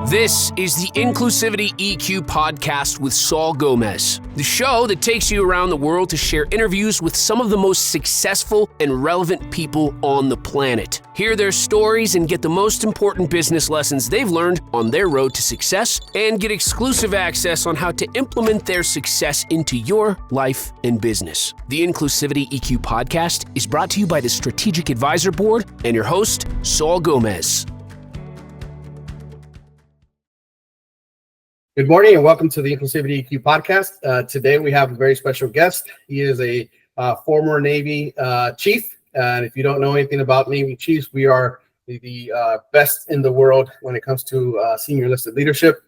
This is the Inclusivity EQ podcast with Saul Gomez, the show that takes you around the world to share interviews with some of the most successful and relevant people on the planet. Hear their stories and get the most important business lessons they've learned on their road to success, and get exclusive access on how to implement their success into your life and business. The Inclusivity EQ podcast is brought to you by the Strategic Advisor Board and your host, Saul Gomez. Good morning and welcome to the Inclusivity EQ podcast. Today we have a very special guest. He is a former Navy chief. And if you don't know anything about Navy chiefs, we are the best in the world when it comes to senior enlisted leadership.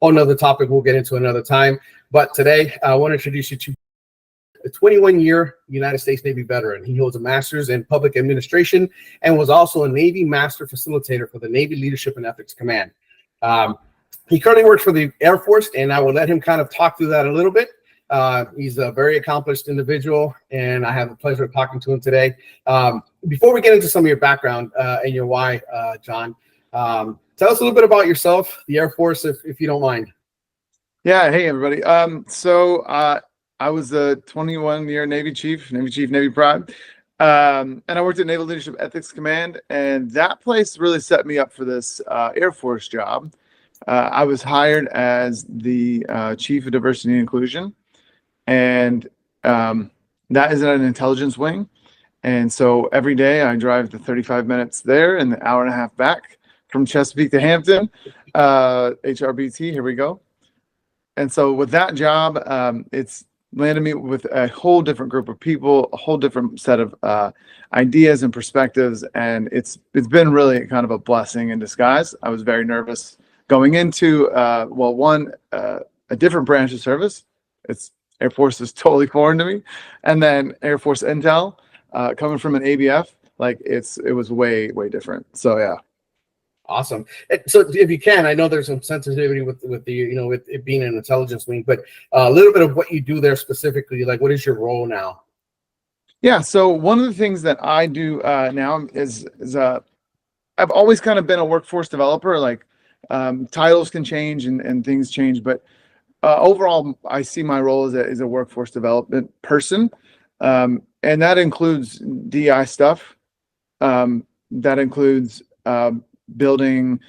Another topic we'll get into another time. But today I want to introduce you to a 21-year United States Navy veteran. He holds a master's in public administration and was also a Navy master facilitator for the Navy Leadership and Ethics Command. He currently works for the Air Force, and I will let him kind of talk through that a little bit. He's a very accomplished individual, and I have the pleasure of talking to him today. Before we get into some of your background and your why, John, tell us a little bit about yourself, the Air Force, if you don't mind. Yeah, hey, everybody. So I was a 21-year Navy chief, Navy Pride, and I worked at Naval Leadership Ethics Command, and that place really set me up for this Air Force job. I was hired as the Chief of Diversity and Inclusion, and that is at an intelligence wing. And so every day I drive the 35 minutes there and the hour and a half back from Chesapeake to Hampton, HRBT, here we go. And so with that job, it's landed me with a whole different group of people, a whole different set of ideas and perspectives, and it's been really kind of a blessing in disguise. I was very nervous going into, a different branch of service. Air Force is totally foreign to me. And then Air Force Intel, coming from an ABF, it was way, way different. So, yeah. Awesome. So if you can, I know there's some sensitivity with it being an intelligence wing, but a little bit of what you do there specifically, like what is your role now? Yeah. So one of the things that I do now is I've always kind of been a workforce developer, titles can change and things change, but overall, I see my role as a workforce development person, and that includes DI stuff. That includes building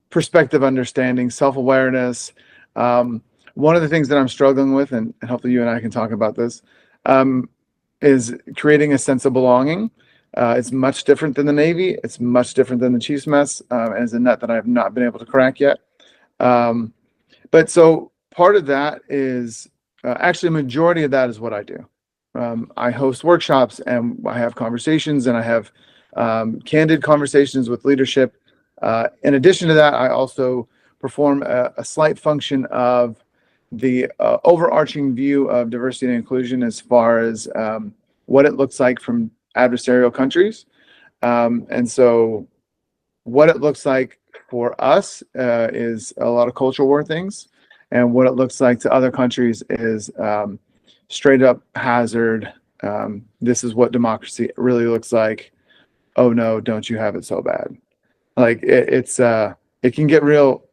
perspective understanding, self-awareness. One of the things that I'm struggling with, and hopefully you and I can talk about this, is creating a sense of belonging. It's much different than the Navy. It's much different than the Chief's Mess, and it's a nut that I have not been able to crack yet. But so part of that is actually a majority of that is what I do. I host workshops and I have conversations and I have candid conversations with leadership. In addition to that, I also perform a slight function of the overarching view of diversity and inclusion as far as what it looks like from adversarial countries. And so what it looks like for us is a lot of culture war things. And what it looks like to other countries is straight up hazard. This is what democracy really looks like. Oh no, don't you have it so bad? It can get real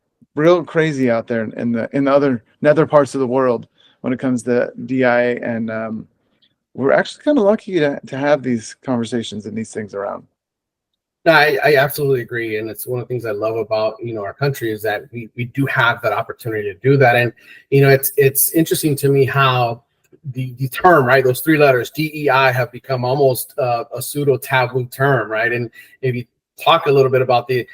crazy out there in the other parts of the world when it comes to DIA, and we're actually kind of lucky to have these conversations and these things around. No, I absolutely agree, and it's one of the things I love about our country is that we do have that opportunity to do that, and it's interesting to me how the term, right, those three letters DEI have become almost a pseudo taboo term, right? And if you talk a little bit about we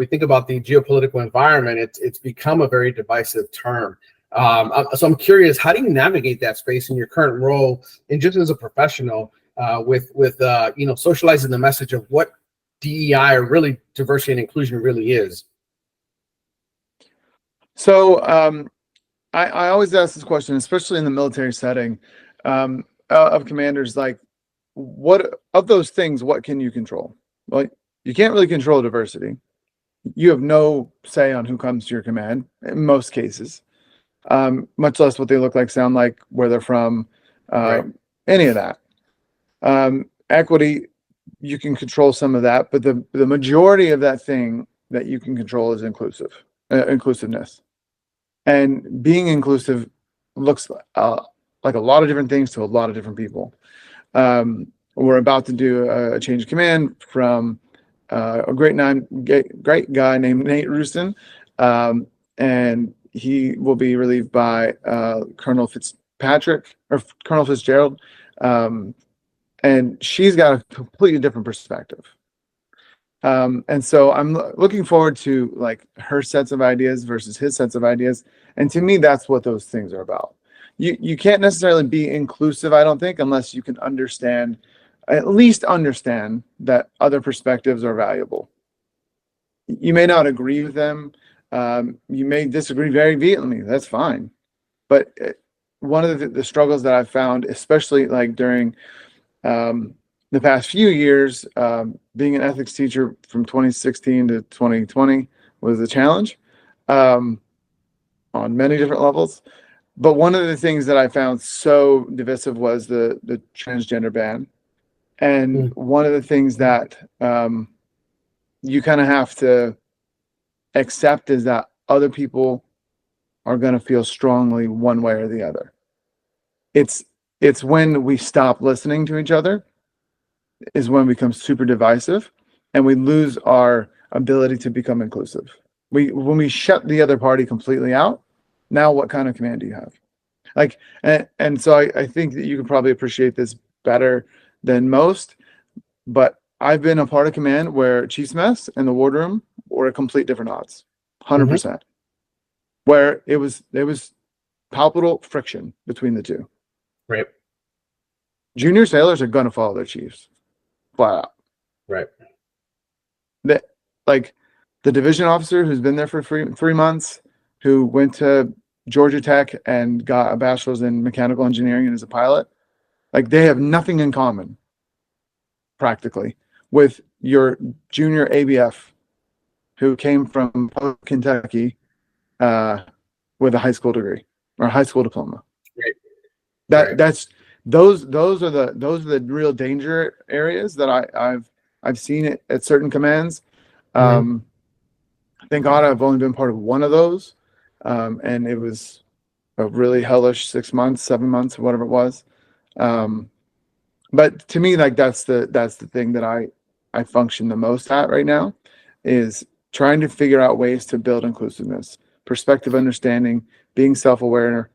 think about the geopolitical environment, it's become a very divisive term. So I'm curious, how do you navigate that space in your current role and just as a professional with socializing the message of what DEI or really diversity and inclusion really is? So I always ask this question, especially in the military setting, of commanders, what of those things, what can you control? Well, you can't really control diversity. You have no say on who comes to your command in most cases. Much less what they look like, sound like, where they're from, right. Any of that. Equity, you can control some of that, but the majority of that thing that you can control is inclusive. inclusiveness. And being inclusive looks like a lot of different things to a lot of different people. We're about to do a change of command from a great guy named Nate Rooston, and he will be relieved by Colonel Fitzgerald, and she's got a completely different perspective. And so I'm looking forward to like her sets of ideas versus his sets of ideas, and to me, that's what those things are about. You can't necessarily be inclusive, I don't think, unless you can at least understand that other perspectives are valuable. You may not agree with them. You may disagree very vehemently. That's fine. But one of the struggles that I've found, especially like during the past few years, being an ethics teacher from 2016 to 2020 was a challenge on many different levels. But one of the things that I found so divisive was the transgender ban. And one of the things that you kind of have to accept is that other people are going to feel strongly one way or the other. It's when we stop listening to each other is when we become super divisive and we lose our ability to become inclusive. When we shut the other party completely out, now what kind of command do you have? Like, and so I think that you can probably appreciate this better than most, but I've been a part of command where chief's mess and the wardroom were a complete different odds, 100%, where it was palpable friction between the two. Right. Junior sailors are going to follow their chiefs flat out. Right. Like the division officer who's been there for 3 months, who went to Georgia Tech and got a bachelor's in mechanical engineering and is a pilot, like they have nothing in common practically with your junior ABF who came from Kentucky with a high school degree or a high school diploma. Right. Those are the real danger areas that I've seen it at certain commands. Thank God I've only been part of one of those. And it was a really hellish 6 months, 7 months, or whatever it was. But to me, like that's the thing that I function the most at right now, is trying to figure out ways to build inclusiveness, perspective understanding, being self-aware.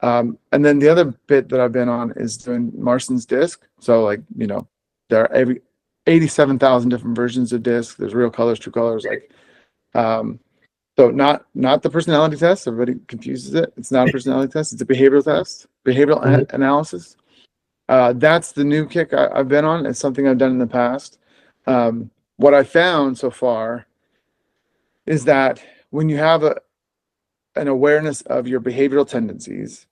And then the other bit that I've been on is doing Marston's disc. So like, there are 87,000 different versions of disc. There's real colors, true colors, like, so not the personality test. Everybody confuses it. It's not a personality test. It's a behavioral test, behavioral analysis. That's the new kick I've been on. It's something I've done in the past. What I found so far is that when you have an awareness of your behavioral tendencies,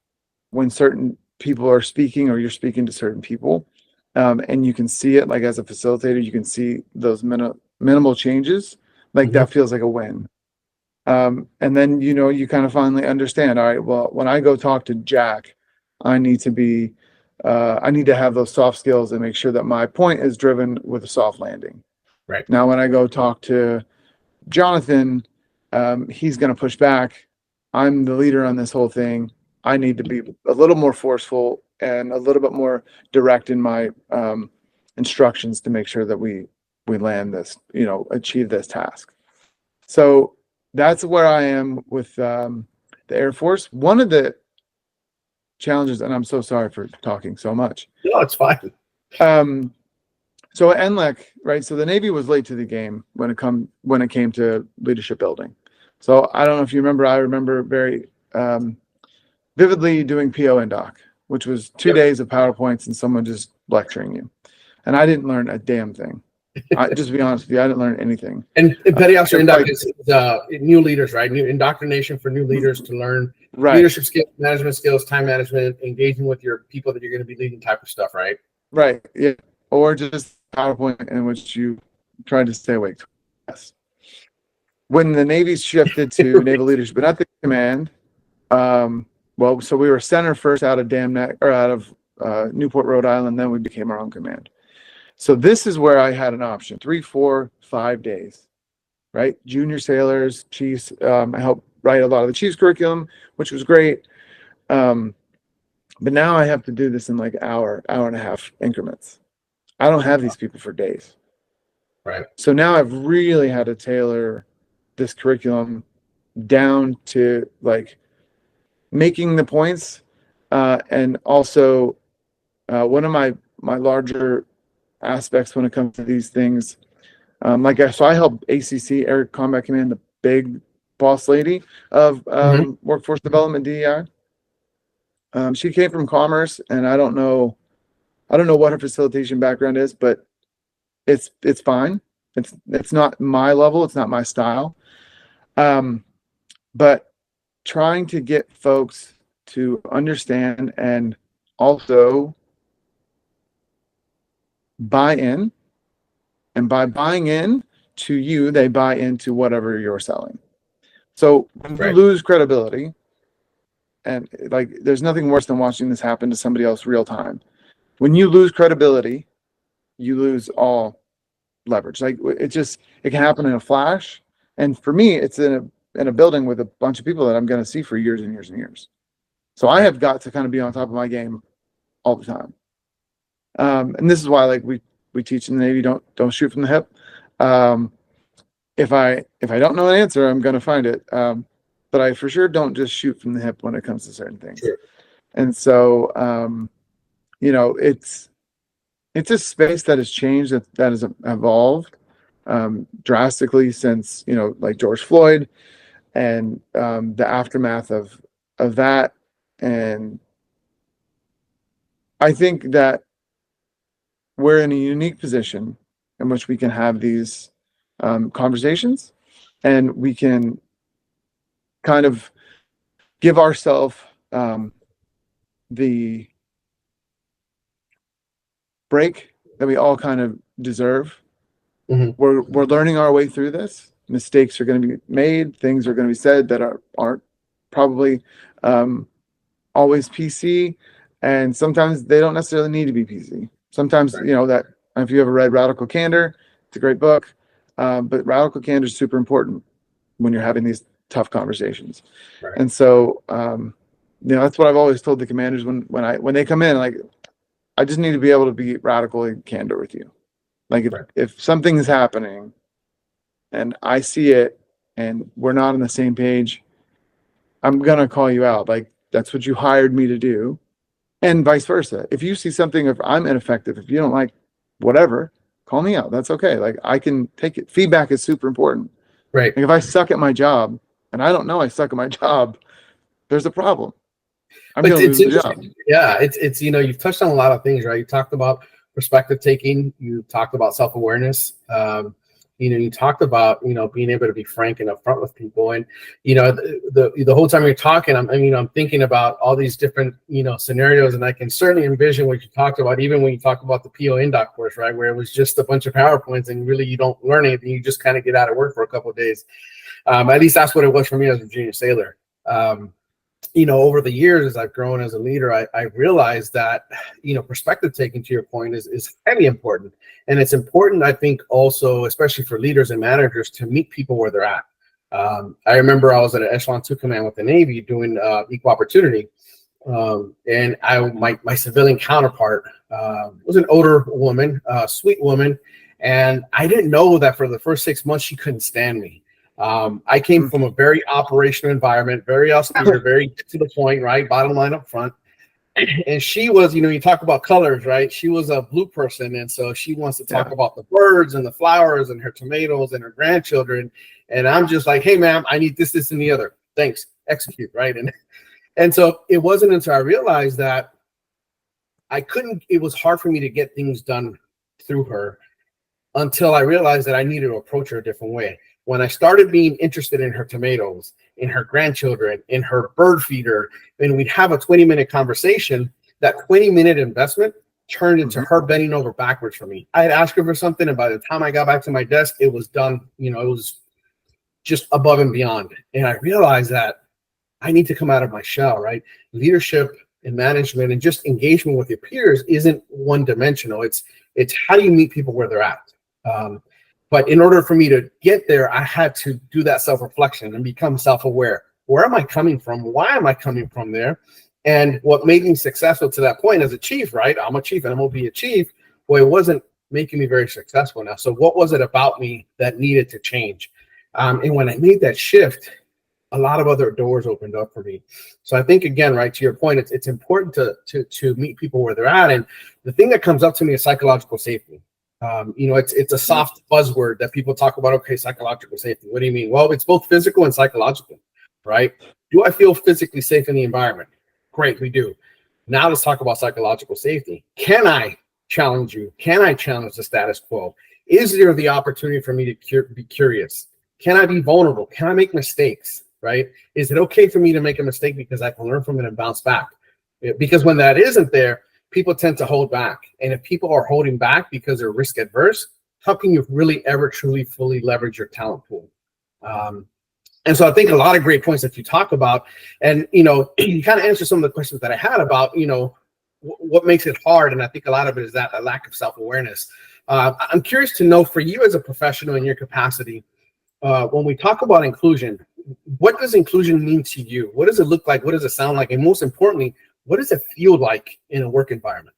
when certain people are speaking or you're speaking to certain people, and you can see it, like as a facilitator, you can see those minimal changes, like that feels like a win. And then, you kind of finally understand, all right, well, when I go talk to Jack, I need to have those soft skills and make sure that my point is driven with a soft landing. Right. Now, when I go talk to Jonathan, he's going to push back. I'm the leader on this whole thing. I need to be a little more forceful and a little bit more direct in my instructions to make sure that we land this, achieve this task. So that's where I am with the Air Force. One of the challenges, and I'm so sorry for talking so much. No, it's fine. So at NLEC, right? So the Navy was late to the game when it came to leadership building. So I don't know if you remember. I remember very vividly doing PO and Doc, which was 2 days of PowerPoints and someone just lecturing you, and I didn't learn a damn thing. Just to be honest with you, I didn't learn anything. And Petty Officer Induct is new leaders, right? New indoctrination for new leaders to learn leadership skills, management skills, time management, engaging with your people that you're going to be leading type of stuff, right? Right. Yeah. Or just PowerPoint in which you try to stay awake. Yes. When the Navy shifted to naval leadership, but not the command. So we were center first out of Newport, Rhode Island. Then we became our own command. So this is where I had an option: 3, 4, 5 days. right? Junior sailors, chiefs. I helped write a lot of the chiefs curriculum, which was great. But now I have to do this in like hour and a half increments. I don't have these people for days. Right. So now I've really had to tailor this curriculum down to like making the points. And also one of my larger aspects when it comes to these things, so I help ACC, Air Combat Command, the big boss lady of workforce development, DEI. She came from commerce, and I don't know what her facilitation background is, but it's fine. It's not my level. It's not my style. But trying to get folks to understand and also buy in, and by buying in to you, they buy into whatever you're selling. So when you lose credibility, and like there's nothing worse than watching this happen to somebody else real time. When you lose credibility, you lose all leverage. Like it can happen in a flash. And for me, it's in a building with a bunch of people that I'm going to see for years and years and years. So I have got to kind of be on top of my game all the time. And this is why, like we teach in the Navy, don't shoot from the hip. If I don't know an answer, I'm going to find it. But I for sure don't just shoot from the hip when it comes to certain things. Sure. And so, it's a space that has changed, that has evolved drastically since, like George Floyd and the aftermath of that. And I think that we're in a unique position in which we can have these conversations, and we can kind of give ourselves the break that we all kind of deserve. Mm-hmm. We're learning our way through this. Mistakes are going to be made. Things are going to be said that aren't probably always PC, and sometimes they don't necessarily need to be PC. Sometimes, that if you ever read Radical Candor, it's a great book, but Radical Candor is super important when you're having these tough conversations. Right. And so, that's what I've always told the commanders when they come in, like, I just need to be able to be radical and candor with you. Like if something's happening and I see it and we're not on the same page, I'm going to call you out. Like, that's what you hired me to do. And vice versa. If you see something, if I'm ineffective, if you don't like whatever, call me out. That's okay. Like, I can take it. Feedback is super important. Right. Like, if I suck at my job and I don't know I suck at my job, there's a problem. I'm going to lose the job. Yeah. It's, you've touched on a lot of things, right? You talked about perspective taking. You talked about self-awareness. You talked about, being able to be frank and upfront with people. And, the whole time you're talking, I'm thinking about all these different, scenarios, and I can certainly envision what you talked about, even when you talk about the PO Indoc course, right? Where it was just a bunch of PowerPoints and really you don't learn anything. You just kind of get out of work for a couple of days. At least that's what it was for me as a junior sailor. Over the years, as I've grown as a leader, I realized that, perspective taking, to your point, is highly important. And it's important, I think, also, especially for leaders and managers, to meet people where they're at. I remember I was at an Echelon 2 command with the Navy doing equal opportunity. And my civilian counterpart was an older woman, sweet woman. And I didn't know that for the first 6 months, she couldn't stand me. I came from a very operational environment, very austere, very to the point, right? Bottom line up front. And she was, you talk about colors, right? She was a blue person. And so she wants to talk about the birds and the flowers and her tomatoes and her grandchildren. And I'm just like, hey, ma'am, I need this, this, and the other. Thanks. Execute, right? And so it wasn't until I realized that it was hard for me to get things done through her until I realized that I needed to approach her a different way. When I started being interested in her tomatoes, in her grandchildren, in her bird feeder, and we'd have a 20-minute conversation, that 20-minute investment turned into her bending over backwards for me. I had asked her for something, and by the time I got back to my desk, it was done. It was just above and beyond. And I realized that I need to come out of my shell, right? Leadership and management and just engagement with your peers isn't one-dimensional. It's how do you meet people where they're at? But in order for me to get there, I had to do that self-reflection and become self-aware. Where am I coming from? Why am I coming from there? And what made me successful to that point as a chief, right? I'm a chief and I'm going to be a chief. Well, it wasn't making me very successful now. So what was it about me that needed to change? And when I made that shift, a lot of other doors opened up for me. So I think, again, right, to your point, it's important to meet people where they're at. And the thing that comes up to me is psychological safety. It's a soft buzzword that people talk about. Okay, psychological safety. What do you mean? Well, it's both physical and psychological, right? Do I feel physically safe in the environment? Great, we do. Now let's talk about psychological safety. Can I challenge you? Can I challenge the status quo? Is there the opportunity for me to be curious? Can I be vulnerable? Can I make mistakes, right? Is it okay for me to make a mistake because I can learn from it and bounce back? Because when that isn't there, people tend to hold back. And if people are holding back because they're risk adverse, how can you really ever truly fully leverage your talent pool? And so I think a lot of great points that you talk about, and, you kind of answer some of the questions that I had about, what makes it hard. And I think a lot of it is that a lack of self-awareness. I'm curious to know, for you as a professional in your capacity, when we talk about inclusion, what does inclusion mean to you? What does it look like? What does it sound like? And most importantly, what does it feel like in a work environment?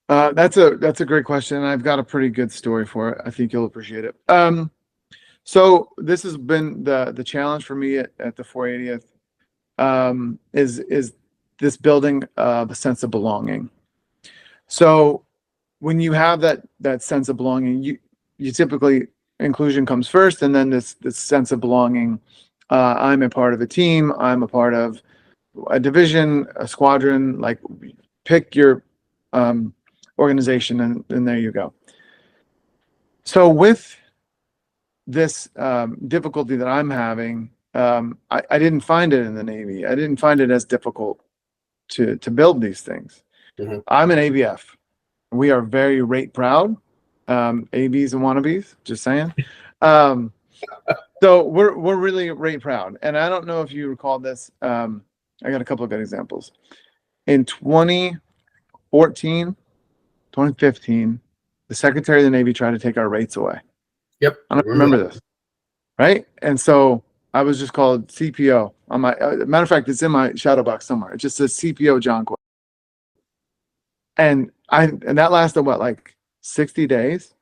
That's a great question. And I've got a pretty good story for it. I think you'll appreciate it. So this has been the challenge for me at the 480th, is this building of a sense of belonging. So when you have that sense of belonging, you typically, inclusion comes first, and then this sense of belonging. I'm a part of a team. I'm a part of a division, a squadron. Like, pick your organization, and there you go. So with this difficulty that I'm having, I didn't find it in the Navy. I didn't find it as difficult to build these things. Mm-hmm. I'm an ABF. We are very rate proud. ABs and wannabes, just saying. So we're really rate proud. And I don't know if you recall this. I got a couple of good examples. In 2014, 2015, the Secretary of the Navy tried to take our rates away. Yep. I don't remember this. Right? And so I was just called CPO on my, matter of fact, it's in my shadow box somewhere. It just says CPO John Quillin. And that lasted what, like 60 days?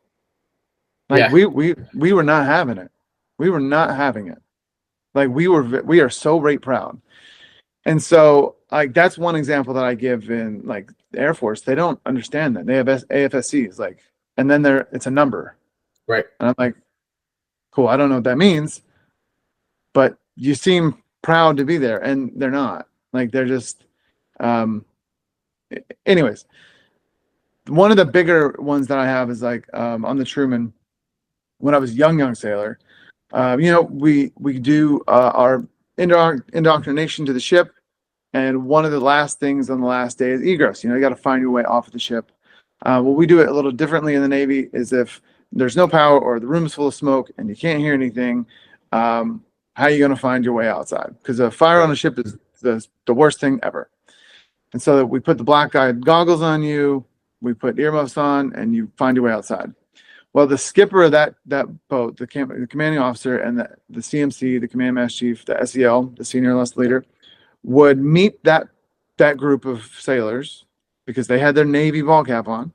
Like, yeah. we were not having it. We were not having it. Like, we are so rate proud. And so, like, that's one example that I give in, like, the Air Force. They don't understand that. They have AFSCs, like, and then it's a number. Right. And I'm like, cool, I don't know what that means, but you seem proud to be there, and they're not. Like, they're just anyways. One of the bigger ones that I have is, like, on the Truman, when I was young sailor, we do our indoctrination to the ship, and one of the last things on the last day is egress. You got to find your way off of the ship. Well, we do it a little differently in the Navy. Is if there's no power or the room's full of smoke and you can't hear anything, how are you going to find your way outside? Because a fire on a ship is the worst thing ever. And so we put the black guy goggles on you, we put earmuffs on, and you find your way outside. Well, the skipper of that boat, the commanding officer, and the CMC, the command master chief, the SEL, the senior enlisted leader, would meet that group of sailors, because they had their Navy ball cap on,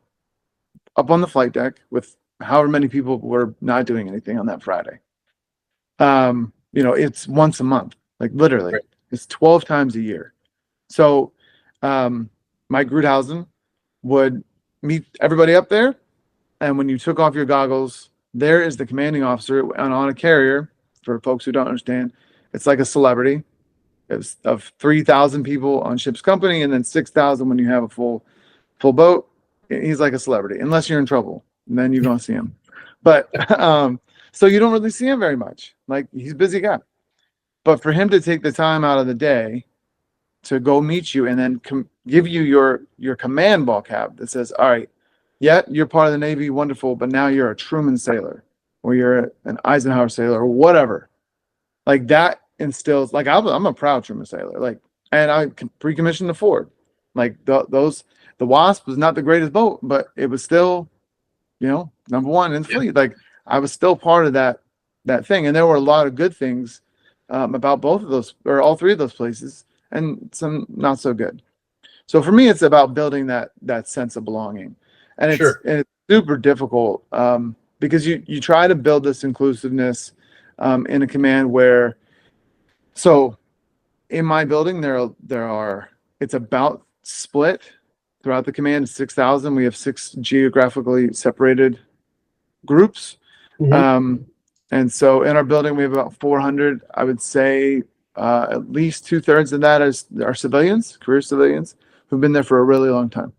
up on the flight deck with however many people were not doing anything on that Friday. It's once a month, like, literally. Right. It's 12 times a year. So Mike Grudhausen would meet everybody up there, and when you took off your goggles, there is the commanding officer, and on a carrier, for folks who don't understand, it's like a celebrity. It's of 3,000 people on ship's company, and then 6,000 when you have a full boat. He's like a celebrity, unless you're in trouble, and then you're going to see him. But so you don't really see him very much. Like, he's a busy guy. But for him to take the time out of the day to go meet you and then give you your command ball cap that says, all right, yeah, you're part of the Navy, wonderful, but now you're a Truman sailor, or you're an Eisenhower sailor, or whatever. Like, that instills, like, I'm a proud Truman sailor. Like, and I pre-commissioned the Ford. Like, the Wasp was not the greatest boat, but it was still, number one in the fleet. Like, I was still part of that thing. And there were a lot of good things about both of those, or all three of those places, and some not so good. So for me, it's about building that sense of belonging, and it's super difficult because you try to build this inclusiveness in a command where, so in my building it's about split throughout the command. 6,000. We have 6 geographically separated groups. And so in our building, we have about 400. I would say at least 2/3 of that are civilians, career civilians, who've been there for a really long time.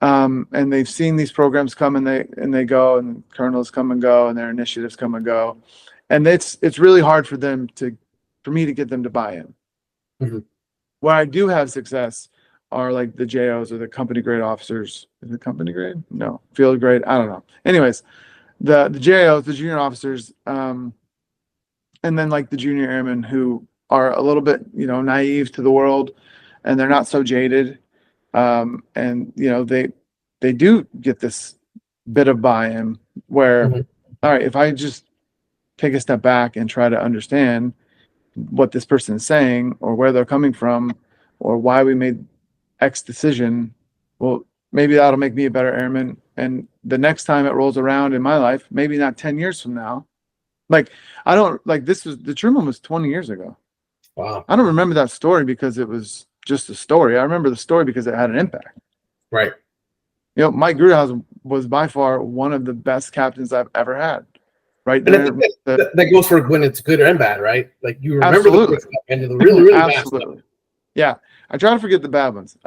And they've seen these programs come and they go, and colonels come and go, and their initiatives come and go. And it's really hard for me to get them to buy in. Where I do have success are like the JOs or the company grade officers. Is it company grade? No, field grade. I don't know. Anyways, the JOs, the junior officers, and then like the junior airmen who are a little bit, naive to the world, and they're not so jaded. And they do get this bit of buy-in where, all right, if I just take a step back and try to understand what this person is saying, or where they're coming from, or why we made X decision, well, maybe that'll make me a better airman. And the next time it rolls around in my life, maybe not 10 years from now, like the Truman was 20 years ago. Wow. I don't remember that story because it was just a story. I remember the story because it had an impact. Right. Mike Grudhouse was by far one of the best captains I've ever had. Right there. And that goes for when it's good and bad, right? Like you remember absolutely. the good stuff and the really, really bad absolutely. stuff. Yeah. I try to forget the bad ones.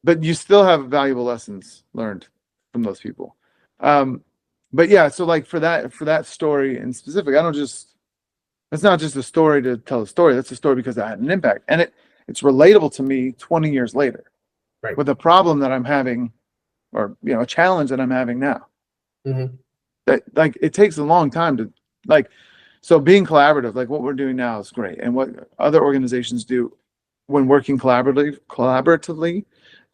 But you still have valuable lessons learned from those people. But yeah, so like for that story in specific, it's not just a story to tell a story. That's a story because it had an impact. And it's relatable to me 20 years later. Right. With a problem that I'm having, or a challenge that I'm having now. That like it takes a long time to so being collaborative, like what we're doing now is great. And what other organizations do when working collaboratively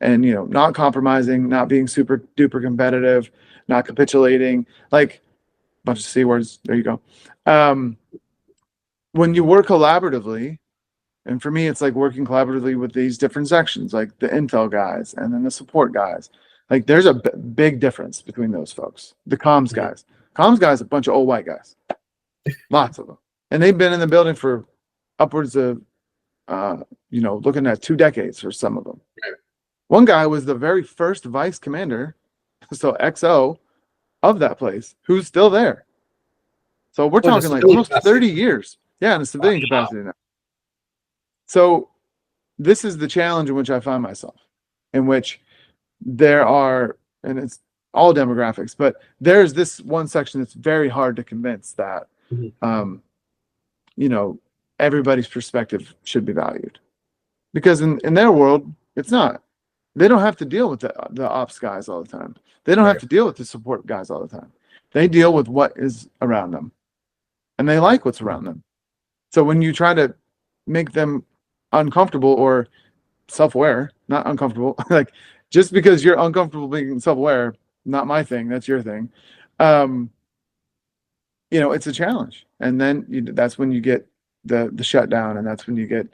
and not compromising, not being super duper competitive, not capitulating, like a bunch of C words. There you go. When you work collaboratively, and for me, it's like working collaboratively with these different sections, like the intel guys and then the support guys. Like there's a big difference between those folks. The comms guys. Comms guys, a bunch of old white guys. Lots of them. And they've been in the building for upwards of, looking at 2 decades for some of them. Right. One guy was the very first vice commander, so XO, of that place, who's still there. So we're talking like almost 30 years. Yeah, in a civilian capacity now. So this is the challenge in which I find myself, in which there are, and it's all demographics, but there's this one section that's very hard to convince that, everybody's perspective should be valued. Because in their world, it's not. They don't have to deal with the ops guys all the time. They don't have to deal with the support guys all the time. They deal with what is around them. And they like what's around them. So when you try to make them uncomfortable or self-aware, not uncomfortable, like just because you're uncomfortable being self-aware, not my thing, that's your thing. It's a challenge. And then that's when you get the shutdown, and that's when you get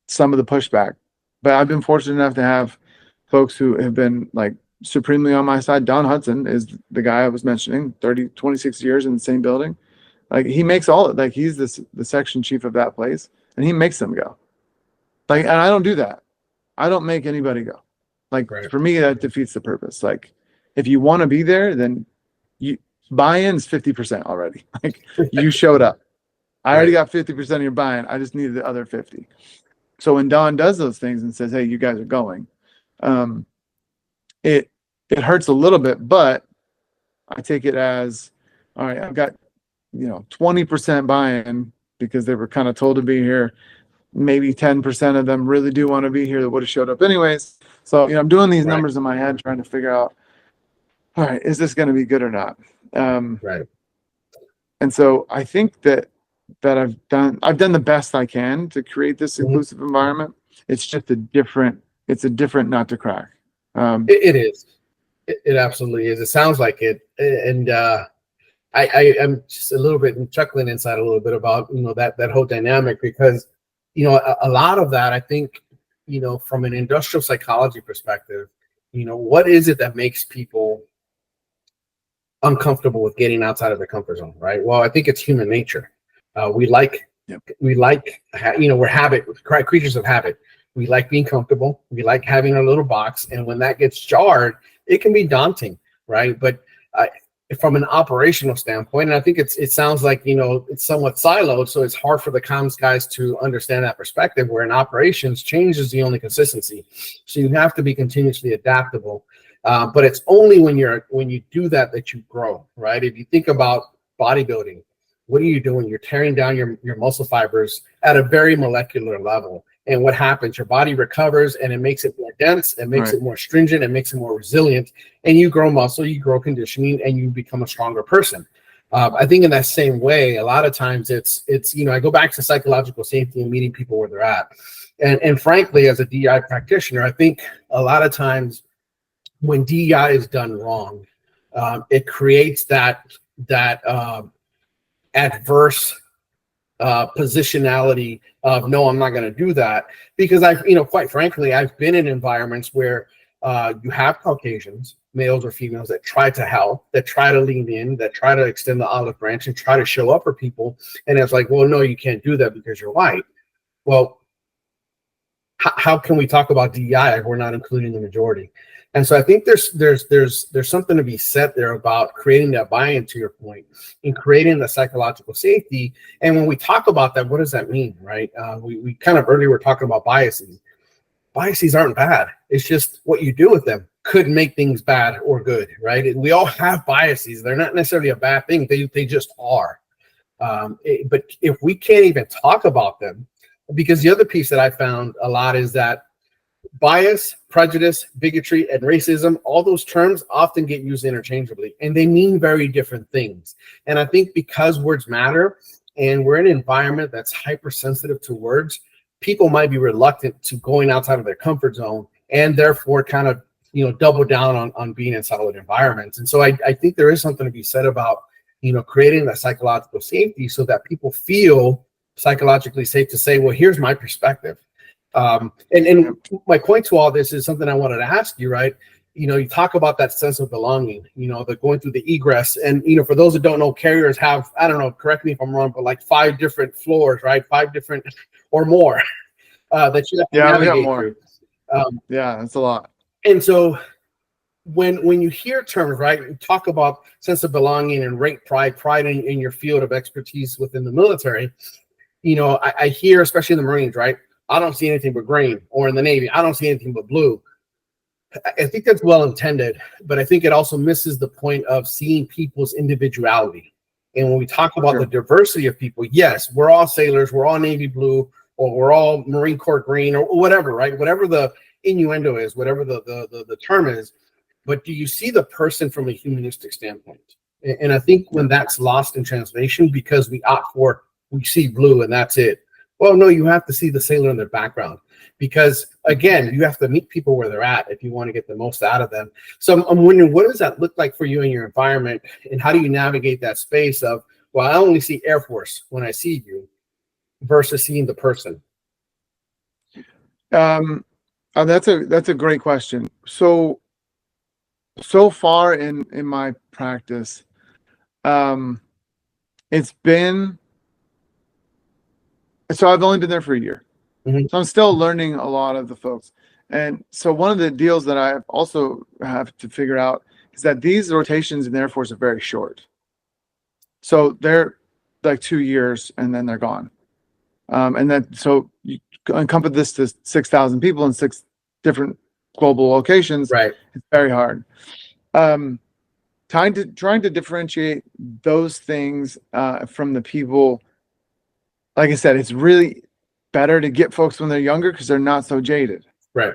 some of the pushback. But I've been fortunate enough to have folks who have been like supremely on my side. Don Hudson is the guy I was mentioning, 26 years in the same building. Like he makes he's the section chief of that place, and he makes them go. Like, and I don't do that. I don't make anybody go. Like for me, that defeats the purpose. Like if you want to be there, then buy-in's 50% already. Like you showed up. I already got 50% of your buy-in. I just needed the other 50. So when Don does those things and says, "Hey, you guys are going," it hurts a little bit, but I take it as, all right, I've got 20% buy-in because they were kind of told to be here. Maybe 10% of them really do want to be here that would have showed up anyways. So I'm doing these numbers in my head, trying to figure out, all right, is this going to be good or not? And so I think that I've done the best I can to create this inclusive environment. It's just a different nut to crack. It is. It absolutely is. It sounds like it. And I'm just a little bit chuckling inside a little bit about, that whole dynamic, because, a lot of that, I think, from an industrial psychology perspective, what is it that makes people uncomfortable with getting outside of their comfort zone, right? Well, I think it's human nature. We like, Yep. we're creatures of habit. We like being comfortable. We like having our little box. And when that gets jarred, it can be daunting, right? But from an operational standpoint, and I think it sounds like, it's somewhat siloed. So it's hard for the comms guys to understand that perspective, where in operations, change is the only consistency. So you have to be continuously adaptable. But it's only when you do that you grow, right? If you think about bodybuilding, what are you doing? You're tearing down your muscle fibers at a very molecular level. And what happens? Your body recovers, and it makes it more dense, it makes it more stringent, it makes it more resilient, and you grow muscle, you grow conditioning, and you become a stronger person. I think in that same way, a lot of times it's I go back to psychological safety and meeting people where they're at. And frankly, as a DEI practitioner, I think a lot of times when DEI is done wrong, it creates that adverse positionality of, no, I'm not going to do that, because quite frankly, I've been in environments where you have Caucasians, males or females, that try to help, that try to lean in, that try to extend the olive branch and try to show up for people. And it's like, well, no, you can't do that because you're white. Well, how can we talk about DEI if we're not including the majority? And so I think there's something to be said there about creating that buy-in, to your point, in creating the psychological safety. And when we talk about that, what does that mean, right? We kind of earlier were talking about biases. Biases aren't bad. It's just what you do with them could make things bad or good, right? We all have biases. They're not necessarily a bad thing. They just are. But if we can't even talk about them, because the other piece that I found a lot is that bias, prejudice, bigotry, and racism, all those terms often get used interchangeably, and they mean very different things. And I think because words matter, and we're in an environment that's hypersensitive to words, people might be reluctant to going outside of their comfort zone, and therefore kind of double down on being in solid environments. And so I think there is something to be said about creating that psychological safety, so that people feel psychologically safe to say, well, here's my perspective. And my point to all this is something I wanted to ask you, right? You talk about that sense of belonging, the going through the egress. And, for those that don't know, carriers have, I don't know, correct me if I'm wrong, but like 5 different floors, right? 5 different or more that you have to navigate we have more. through. That's a lot. And so when you hear terms, right, you talk about sense of belonging and rate pride in your field of expertise within the military, I hear, especially in the Marines, right? I don't see anything but green, or in the Navy, I don't see anything but blue. I think that's well intended, but I think it also misses the point of seeing people's individuality. And when we talk about the diversity of people, yes, we're all sailors, we're all Navy blue, or we're all Marine Corps green, or whatever, right? Whatever the innuendo is, whatever the term is. But do you see the person from a humanistic standpoint? And I think when that's lost in translation, because we see blue and that's it. Well, no, you have to see the sailor in their background, because again, you have to meet people where they're at if you want to get the most out of them. So I'm wondering, what does that look like for you in your environment, and how do you navigate that space of, well, I only see Air Force when I see you, versus seeing the person? That's a great question. So far in my practice, it's been. So I've only been there for a year. Mm-hmm. So I'm still learning a lot of the folks. And so one of the deals that I also have to figure out is that these rotations in the Air Force are very short. So they're like 2 years and then they're gone. And then, so you encompass this to 6,000 people in 6 different global locations. Right. It's very hard. Trying to differentiate those things from the people. Like I said, it's really better to get folks when they're younger because they're not so jaded. Right.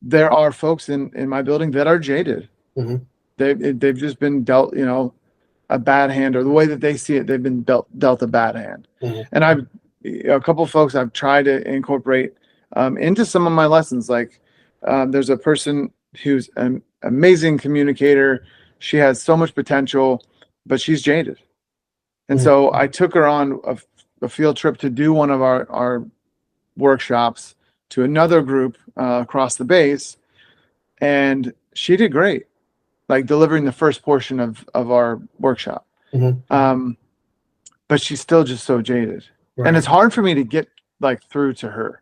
There are folks in my building that are jaded. Mm-hmm. They've just been dealt, a bad hand, or the way that they see it, they've been dealt a bad hand. Mm-hmm. And a couple of folks I've tried to incorporate into some of my lessons, like there's a person who's an amazing communicator. She has so much potential, but she's jaded. And so I took her on a field trip to do one of our workshops to another group across the base, and she did great, like delivering the first portion of our workshop. But she's still just so jaded. Right. And it's hard for me to get like through to her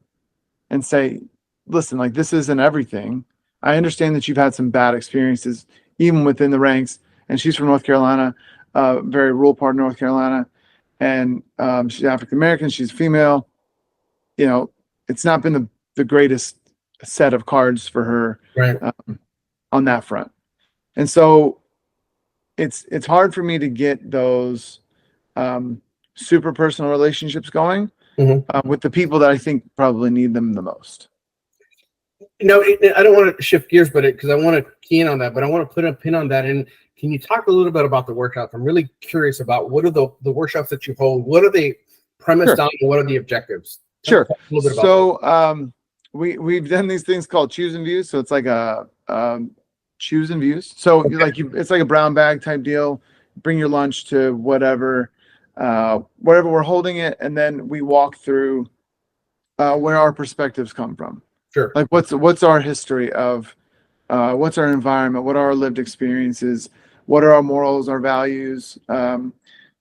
and say, listen, like this isn't everything. I understand that you've had some bad experiences even within the ranks, and she's from North Carolina, very rural part of North Carolina, and she's African American, she's female. You know, it's not been the greatest set of cards for her, right, on that front. And so it's hard for me to get those super personal relationships going with the people that I think probably need them the most. No, I don't want to shift gears, but because I want to key in on that, but I want to put a pin on that. And can you talk a little bit about the workshops? I'm really curious about what are the workshops that you hold? What are they premised on? And what are the objectives? Sure. So we've done these things called choose and views. So it's like a choose and views. So it's like a brown bag type deal. Bring your lunch to whatever we're holding it, and then we walk through where our perspectives come from. Sure. Like what's our history of what's our environment, what are our lived experiences, what are our morals, our values.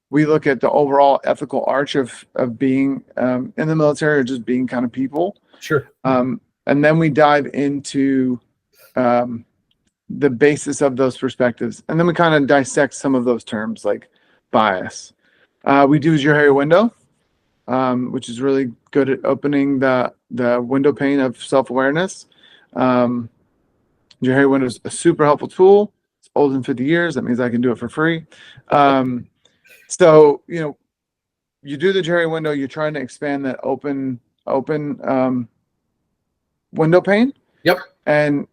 We look at the overall ethical arch of being in the military, or just being kind of people. Sure. And then we dive into the basis of those perspectives, and then we kind of dissect some of those terms like bias. We do your window, which is really good at opening the window pane of self-awareness. Your window is a super helpful tool. It's older than 50 years. That means I can do it for free. So, you do the Jerry window, you're trying to expand that open window pane. Yep. And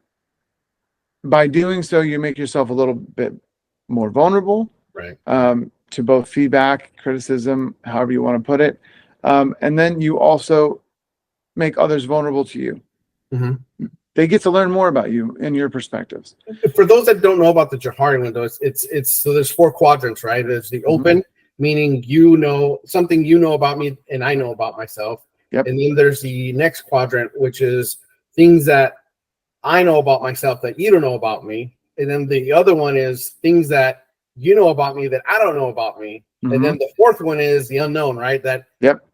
by doing so, you make yourself a little bit more vulnerable, right, to both feedback, criticism, however you want to put it. And then you also make others vulnerable to you. They get to learn more about you and your perspectives. For those that don't know about the Johari window, it's so there's 4 quadrants, right? There's the open, meaning something about me and I know about myself. Yep. And then there's the next quadrant, which is things that I know about myself that you don't know about me. And then the other one is things that you know about me that I don't know about me. And then the fourth one is the unknown, right? That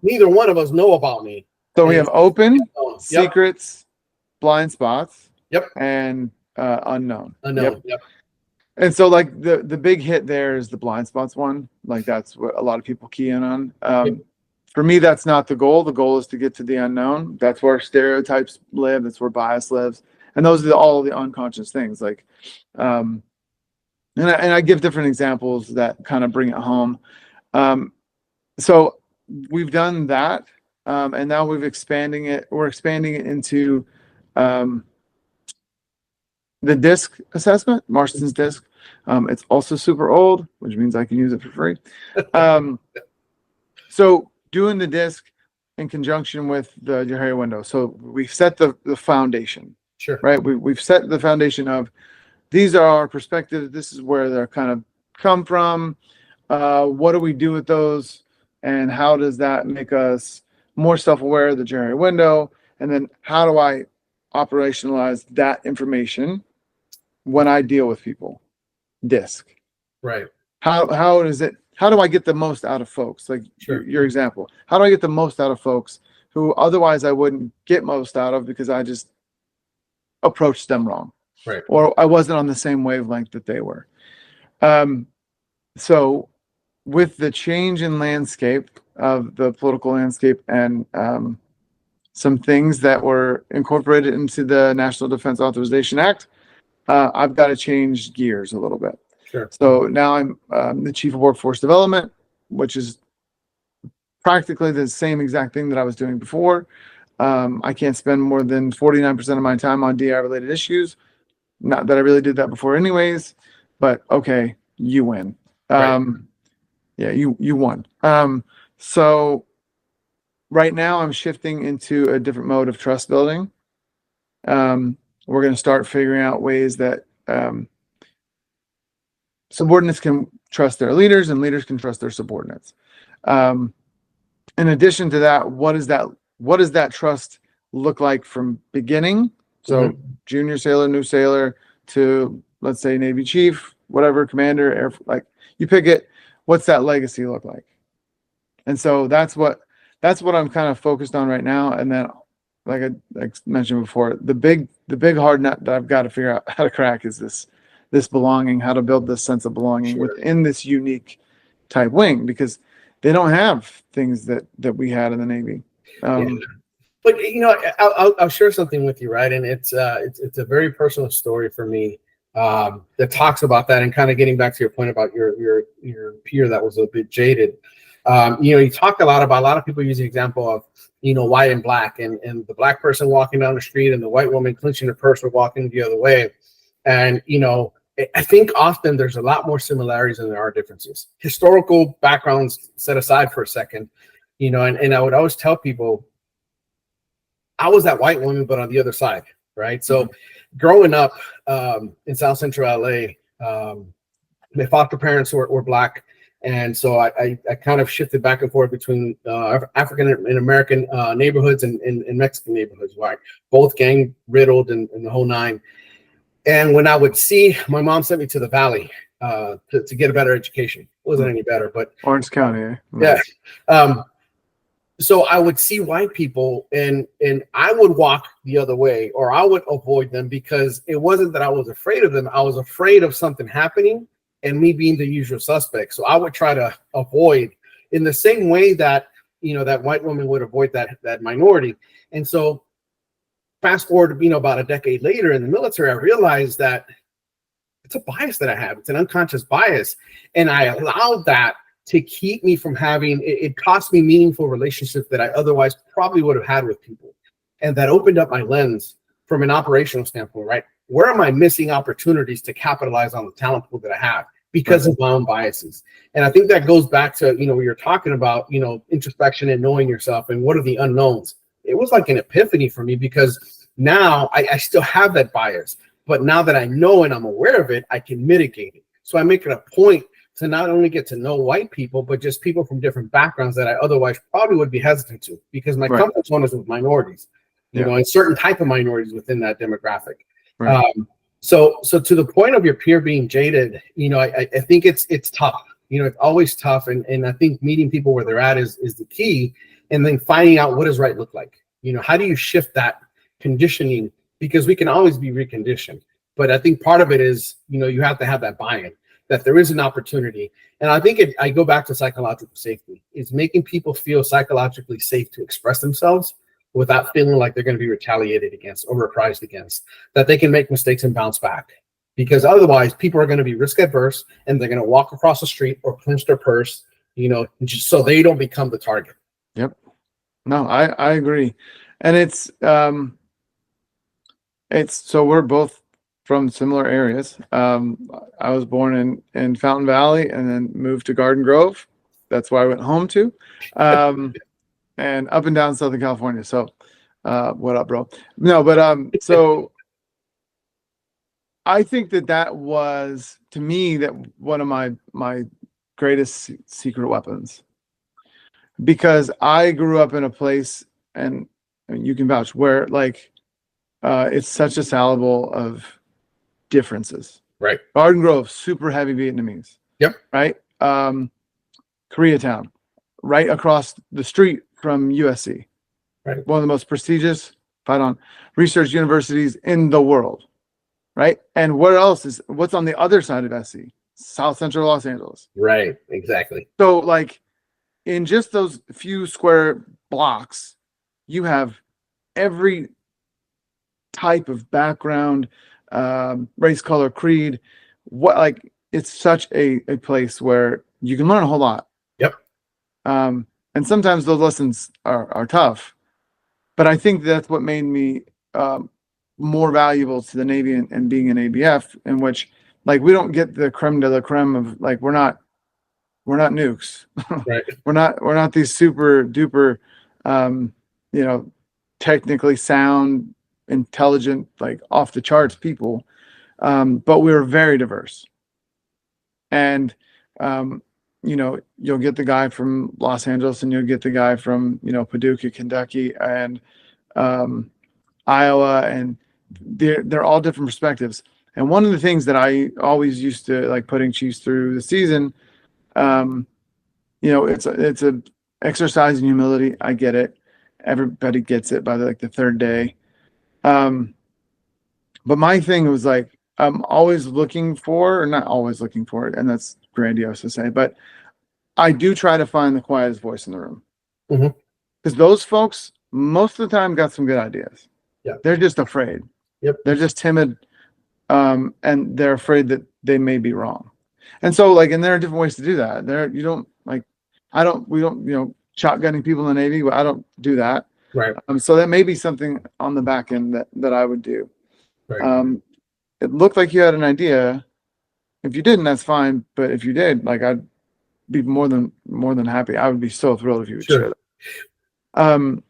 neither one of us know about me. So we have open, secrets, blind spots, and unknown. Yep. And so like the big hit there is the blind spots one. Like that's what a lot of people key in on. For me, that's not the goal. The goal is to get to the unknown. That's where stereotypes live. That's where bias lives. And those are all the unconscious things. Like, and I give different examples that kind of bring it home. So we've done that. And now we're expanding it into the DISC assessment, Marston's DISC. It's also super old, which means I can use it for free. So doing the DISC in conjunction with the Johari window. So we've set the foundation. Sure. Right. We've set the foundation of these are our perspectives. This is where they're kind of come from. What do we do with those? And how does that make us more self-aware of the Johari window? And then how do I operationalize that information when I deal with people? DISC. Right. How do I get the most out of folks? Like your example. How do I get the most out of folks who otherwise I wouldn't get most out of because I just approached them wrong, right? Or I wasn't on the same wavelength that they were. So with the change in landscape of the political landscape and some things that were incorporated into the National Defense Authorization Act, I've got to change gears a little bit. Sure. So now I'm the Chief of Workforce Development, which is practically the same exact thing that I was doing before. I can't spend more than 49% of my time on DI related issues. Not that I really did that before anyways, but okay, you win. Right. Yeah, you won. So right now I'm shifting into a different mode of trust building. We're going to start figuring out ways that subordinates can trust their leaders and leaders can trust their subordinates. In addition to that, what does that trust look like from beginning? So junior sailor, new sailor, to let's say Navy chief, whatever, commander, like you pick it. What's that legacy look like? And so that's what I'm kind of focused on right now. And then, like I mentioned before, the big hard nut that I've got to figure out how to crack is this belonging, how to build this sense of belonging within this unique type wing, because they don't have things that we had in the Navy. But I'll share something with you, right? And it's a very personal story for me that talks about that, and kind of getting back to your point about your peer that was a bit jaded. You talk a lot of people use the example of white and black, and the black person walking down the street and the white woman clinching her purse or walking the other way, and I think often there's a lot more similarities than there are differences. Historical backgrounds set aside for a second, and I would always tell people, I was that white woman, but on the other side, right? So growing up in South Central LA, my foster parents were black. And so I kind of shifted back and forth between African and American neighborhoods and Mexican neighborhoods, right? Both gang riddled and the whole nine. And when I would see, my mom sent me to the Valley to get a better education. It wasn't any better, but Orange County, yeah. So I would see white people and I would walk the other way, or I would avoid them, because it wasn't that I was afraid of them. I was afraid of something happening and me being the usual suspect. So I would try to avoid, in the same way that, that white woman would avoid that minority. And so fast forward, about a decade later in the military, I realized that it's a bias that I have. It's an unconscious bias. And I allowed that to keep me from having, it cost me meaningful relationships that I otherwise probably would have had with people. And that opened up my lens from an operational standpoint, right? Where am I missing opportunities to capitalize on the talent pool that I have because of my own biases? And I think that goes back to, what you're talking about, introspection and knowing yourself and what are the unknowns. It was like an epiphany for me, because now I still have that bias, but now that I know and I'm aware of it, I can mitigate it. So I make it a point to not only get to know white people, but just people from different backgrounds that I otherwise probably would be hesitant to, because my comfort zone is with minorities, and certain type of minorities within that demographic. Right. So to the point of your peer being jaded, I think it's tough. It's always tough. And I think meeting people where they're at is the key. And then finding out what does right look like. How do you shift that conditioning? Because we can always be reconditioned. But I think part of it is, you have to have that buy-in, that there is an opportunity. And I think I go back to psychological safety. It's making people feel psychologically safe to express themselves without feeling like they're going to be retaliated against or reprised against, that they can make mistakes and bounce back. Because otherwise, people are going to be risk adverse and they're going to walk across the street or clench their purse, just so they don't become the target. Yep. No, I agree. And it's so we're both from similar areas. I was born in Fountain Valley and then moved to Garden Grove. That's where I went home to. And up and down Southern California. So, what up, bro? No, but so I think that was, to me, that one of my greatest secret weapons, because I grew up in a place, and you can vouch, where it's such a salable of differences. Right. Garden Grove, super heavy Vietnamese. Yep. Right. Koreatown, right across the street from USC, right? One of the most prestigious, research universities in the world, right? And what's on the other side of SC? South Central Los Angeles. Right, exactly. So in just those few square blocks, you have every type of background, race, color, creed. It's such a place where you can learn a whole lot. Yep. And sometimes those lessons are tough, but I think that's what made me more valuable to the Navy and being an ABF, in which we don't get the creme de la creme of we're not nukes. Right. we're not these super duper technically sound intelligent, like off the charts people, but we were very diverse. And you'll get the guy from Los Angeles, and you'll get the guy from Paducah, Kentucky, and Iowa, and they're all different perspectives. And one of the things that I always used to like putting Chiefs through the season, it's a exercise in humility. I get it. Everybody gets it by the third day. But my thing was like, I'm always looking for, or not always looking for it, and that's grandiose to say, but I do try to find the quietest voice in the room. Because those folks, most of the time, got some good ideas. Yeah. They're just afraid. Yep. They're just timid, and they're afraid that they may be wrong. And so, and there are different ways to do that. We don't, shotgunning people in the Navy, but I don't do that. Right. So that may be something on the back end that I would do. Right. It looked like you had an idea. If you didn't, that's fine. But if you did, I'd be more than happy. I would be so thrilled if you would share that.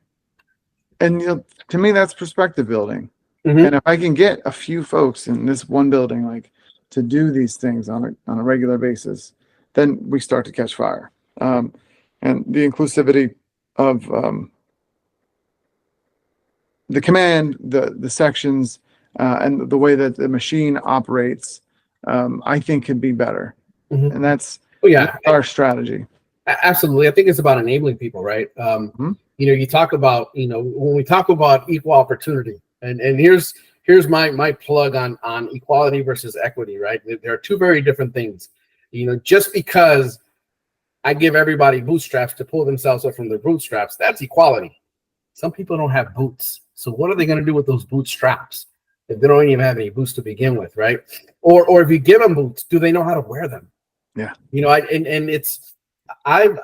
And to me, that's perspective building. And if I can get a few folks in this one building, to do these things on a regular basis, then we start to catch fire. And the inclusivity of the command, the sections, and the way that the machine operates, I think could be better. And that's our strategy. Absolutely. I think it's about enabling people, right? You talk about, when we talk about equal opportunity, and here's my plug on equality versus equity, right? There are two very different things. Just because I give everybody bootstraps to pull themselves up from their bootstraps, that's equality. Some people don't have boots. So what are they going to do with those bootstraps if they don't even have any boots to begin with, right? Or if you give them boots, do they know how to wear them? Yeah. I've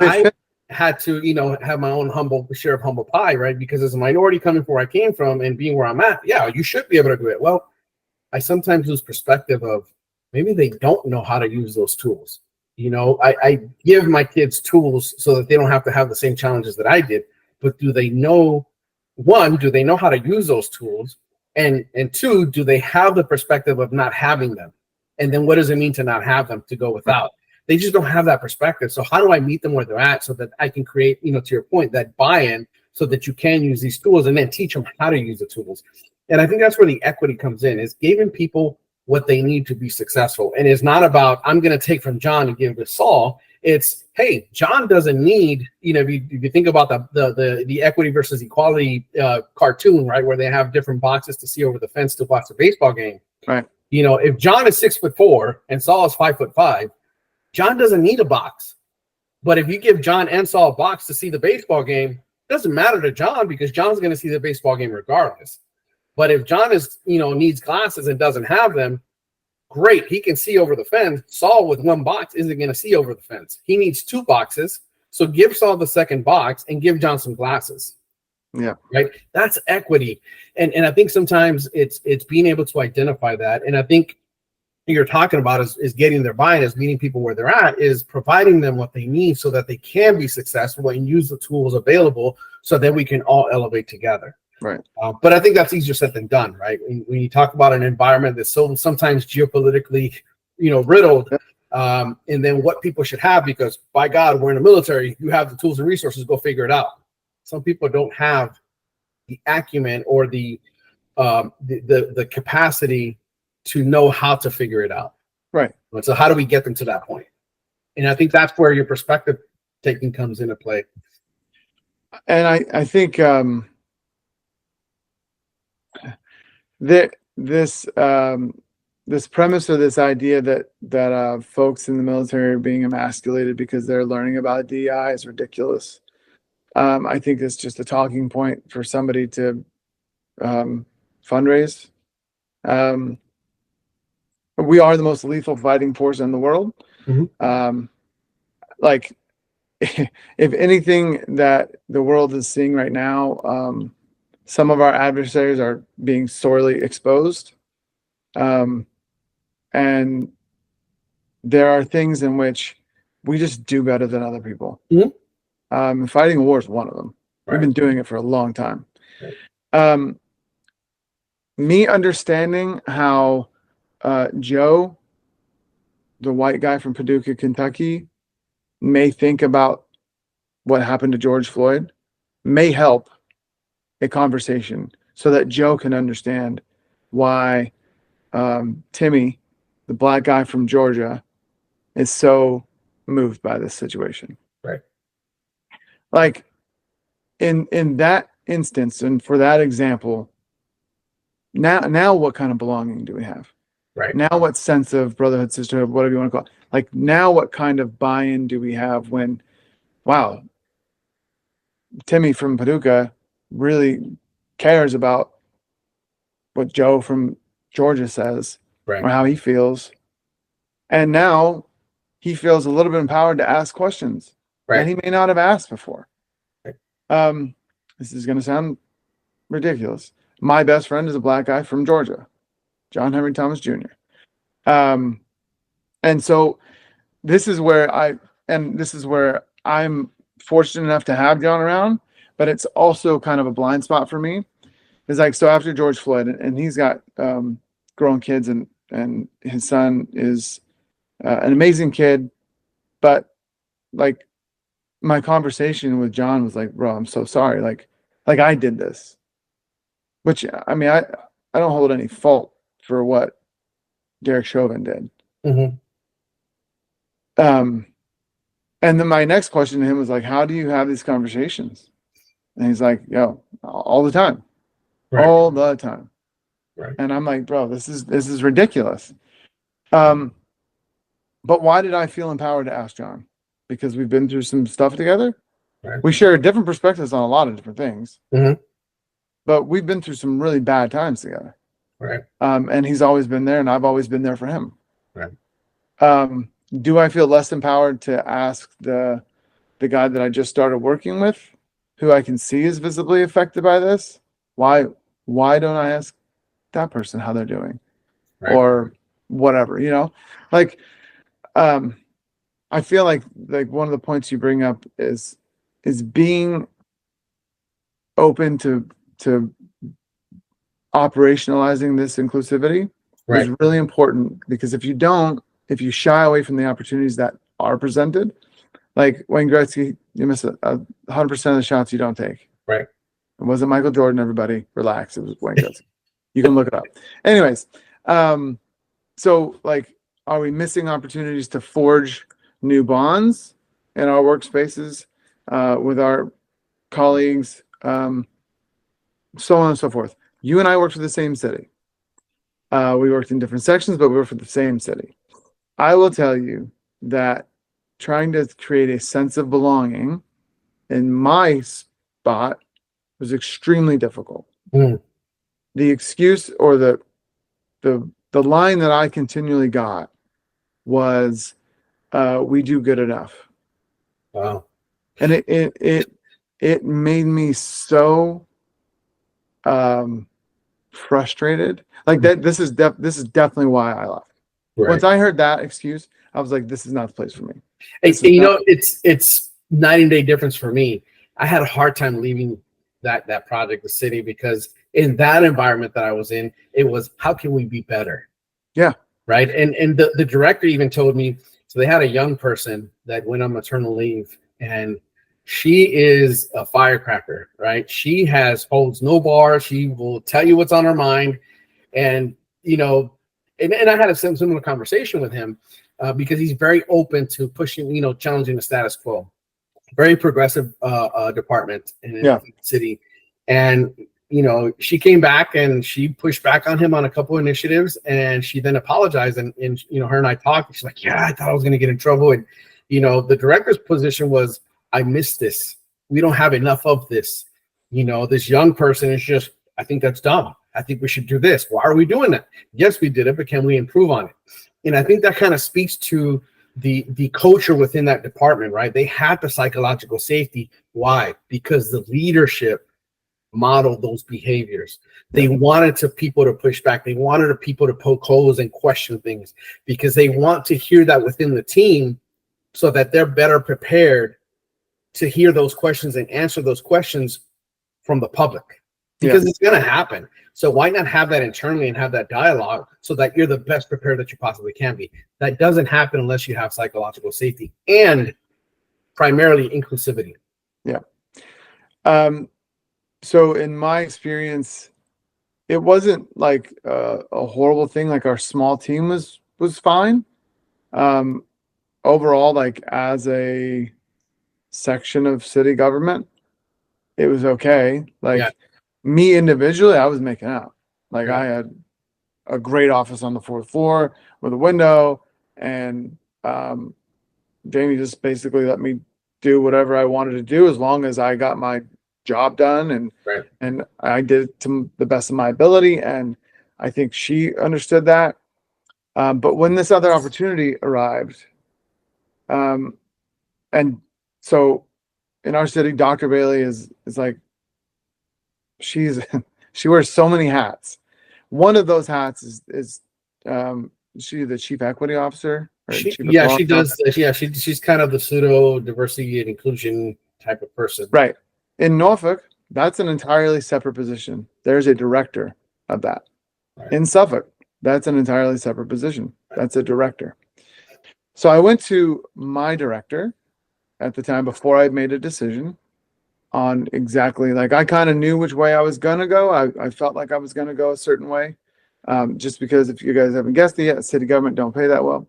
had to, have my own humble share of humble pie, right? Because as a minority coming from where I came from and being where I'm at, yeah, you should be able to do it. Well, I sometimes lose perspective of maybe they don't know how to use those tools. I give my kids tools so that they don't have to have the same challenges that I did. But do they know how to use those tools? And two, do they have the perspective of not having them? And then what does it mean to not have them, to go without? They just don't have that perspective. So how do I meet them where they're at so that I can create, to your point, that buy-in so that you can use these tools and then teach them how to use the tools? And I think that's where the equity comes in, is giving people what they need to be successful. And it's not about, I'm going to take from John and give to Saul. It's, hey, John doesn't need, if you think about the equity versus equality cartoon, right, where they have different boxes to see over the fence to watch the baseball game. Right. If John is 6'4" and Saul is 5'5", John doesn't need a box. But if you give John and Saul a box to see the baseball game, it doesn't matter to John because John's going to see the baseball game regardless. But if John needs glasses and doesn't have them, great, he can see over the fence. Saul with one box isn't going to see over the fence. He needs two boxes. So give Saul the second box and give John some glasses. Yeah. Right. That's equity. And I think sometimes it's being able to identify that. And I think you're talking about is getting their buy-in, is meeting people where they're at, is providing them what they need so that they can be successful and use the tools available so that we can all elevate together. Right. But I think that's easier said than done, right? When you talk about an environment that's so sometimes geopolitically, riddled, and then what people should have, because by God, we're in the military, you have the tools and resources, go figure it out. Some people don't have the acumen or the capacity to know how to figure it out. Right. So how do we get them to that point? And I think that's where your perspective taking comes into play. And I think this premise or this idea that folks in the military are being emasculated because they're learning about DEI is ridiculous. I think it's just a talking point for somebody to fundraise. We are the most lethal fighting force in the world. If anything that the world is seeing right now, some of our adversaries are being sorely exposed. And there are things in which we just do better than other people. Fighting a war is one of them. Right. We've been doing it for a long time. Right. me understanding how Joe, the white guy from Paducah, Kentucky, may think about what happened to George Floyd may help a conversation so that Joe can understand why Timmy, the black guy from Georgia, is so moved by this situation. Right. Like in that instance, and for that example, now what kind of belonging do we have? Right. Now what sense of brotherhood, sisterhood, whatever you want to call it? Like now what kind of buy-in do we have when, wow, Timmy from Paducah really cares about what Joe from Georgia says Right. or how he feels. And now he feels a little bit empowered to ask questions that he may not have asked before. Right. This is going to sound ridiculous. My best friend is a black guy from Georgia, John Henry Thomas Jr. And so this is where I'm fortunate enough to have John around, but it's also kind of a blind spot for me. It's like, so after George Floyd, and he's got grown kids, and his son is an amazing kid, but like my conversation with John was like, bro, I'm so sorry. Like I did this, which I mean, I don't hold any fault for what Derek Chauvin did. Mm-hmm. And then my next question to him was like, how do you have these conversations? And he's like, yo, all the time. Right. All the time. Right. And I'm like, bro, this is ridiculous. But why did I feel empowered to ask John? Because we've been through some stuff together. Right. We share different perspectives on a lot of different things. Mm-hmm. But we've been through some really bad times together. Right. And he's always been there, and I've always been there for him. Right. Do I feel less empowered to ask the guy that I just started working with, who I can see is visibly affected by this? Why don't I ask that person how they're doing? Right. Or whatever, like, I feel like one of the points you bring up is being open to operationalizing this inclusivity. Right. Is really important, because if you shy away from the opportunities that are presented, like Wayne Gretzky, you miss 100% of the shots you don't take. Right. It wasn't Michael Jordan, everybody. Relax. It was Wayne Gretzky. You can look it up. Anyways, so like, are we missing opportunities to forge new bonds in our workspaces with our colleagues, so on and so forth? You and I worked for the same city. We worked in different sections, but we worked for the same city. I will tell you that trying to create a sense of belonging in my spot was extremely difficult. Mm. The excuse or the line that I continually got was, we do good enough. Wow. And it made me so frustrated. Like that, this is definitely why I left. Right. Once I heard that excuse, I was like, this is not the place for me. It's night and day difference for me. I had a hard time leaving that project, the city, because in that environment that I was in, it was, how can we be better? Yeah. Right. And the director even told me, so they had a young person that went on maternal leave, and she is a firecracker, right? She holds no bar. She will tell you what's on her mind. And, and I had a similar conversation with him because he's very open to pushing, challenging the status quo. Very progressive department in the city. And, she came back and she pushed back on him on a couple of initiatives, and she then apologized. And her and I talked. She's like, yeah, I thought I was going to get in trouble. And, the director's position was, I missed this. We don't have enough of this. This young person is just, I think that's dumb. I think we should do this. Why are we doing that? Yes, we did it, but can we improve on it? And I think that kind of speaks to the culture within that department, right? They had the psychological safety. Why? Because the leadership modeled those behaviors. They wanted people to push back. They wanted people to poke holes and question things, because they want to hear that within the team so that they're better prepared to hear those questions and answer those questions from the public. because it's going to happen. So why not have that internally and have that dialogue so that you're the best prepared that you possibly can be? That doesn't happen unless you have psychological safety and primarily inclusivity. Yeah. So in my experience, it wasn't like a horrible thing. Like our small team was fine. Overall, like as a section of city government, it was okay. Like me individually, I was making out. Like I had a great office on the 4th floor with a window, and Jamie just basically let me do whatever I wanted to do as long as I got my job done, and I did it to the best of my ability, and I think she understood that. But when this other opportunity arrived, and so in our city, Dr. Bailey is like, she wears so many hats. One of those hats is she the chief equity officer? She does. Yeah, she's kind of the pseudo diversity and inclusion type of person. Right. In Norfolk, that's an entirely separate position. There's a director of that. Right. In Suffolk, that's an entirely separate position. That's a director. So I went to my director at the time before I made a decision on exactly, like, I kind of knew which way I was going to go. I felt like I was going to go a certain way. Just because if you guys haven't guessed it yet, city government don't pay that well.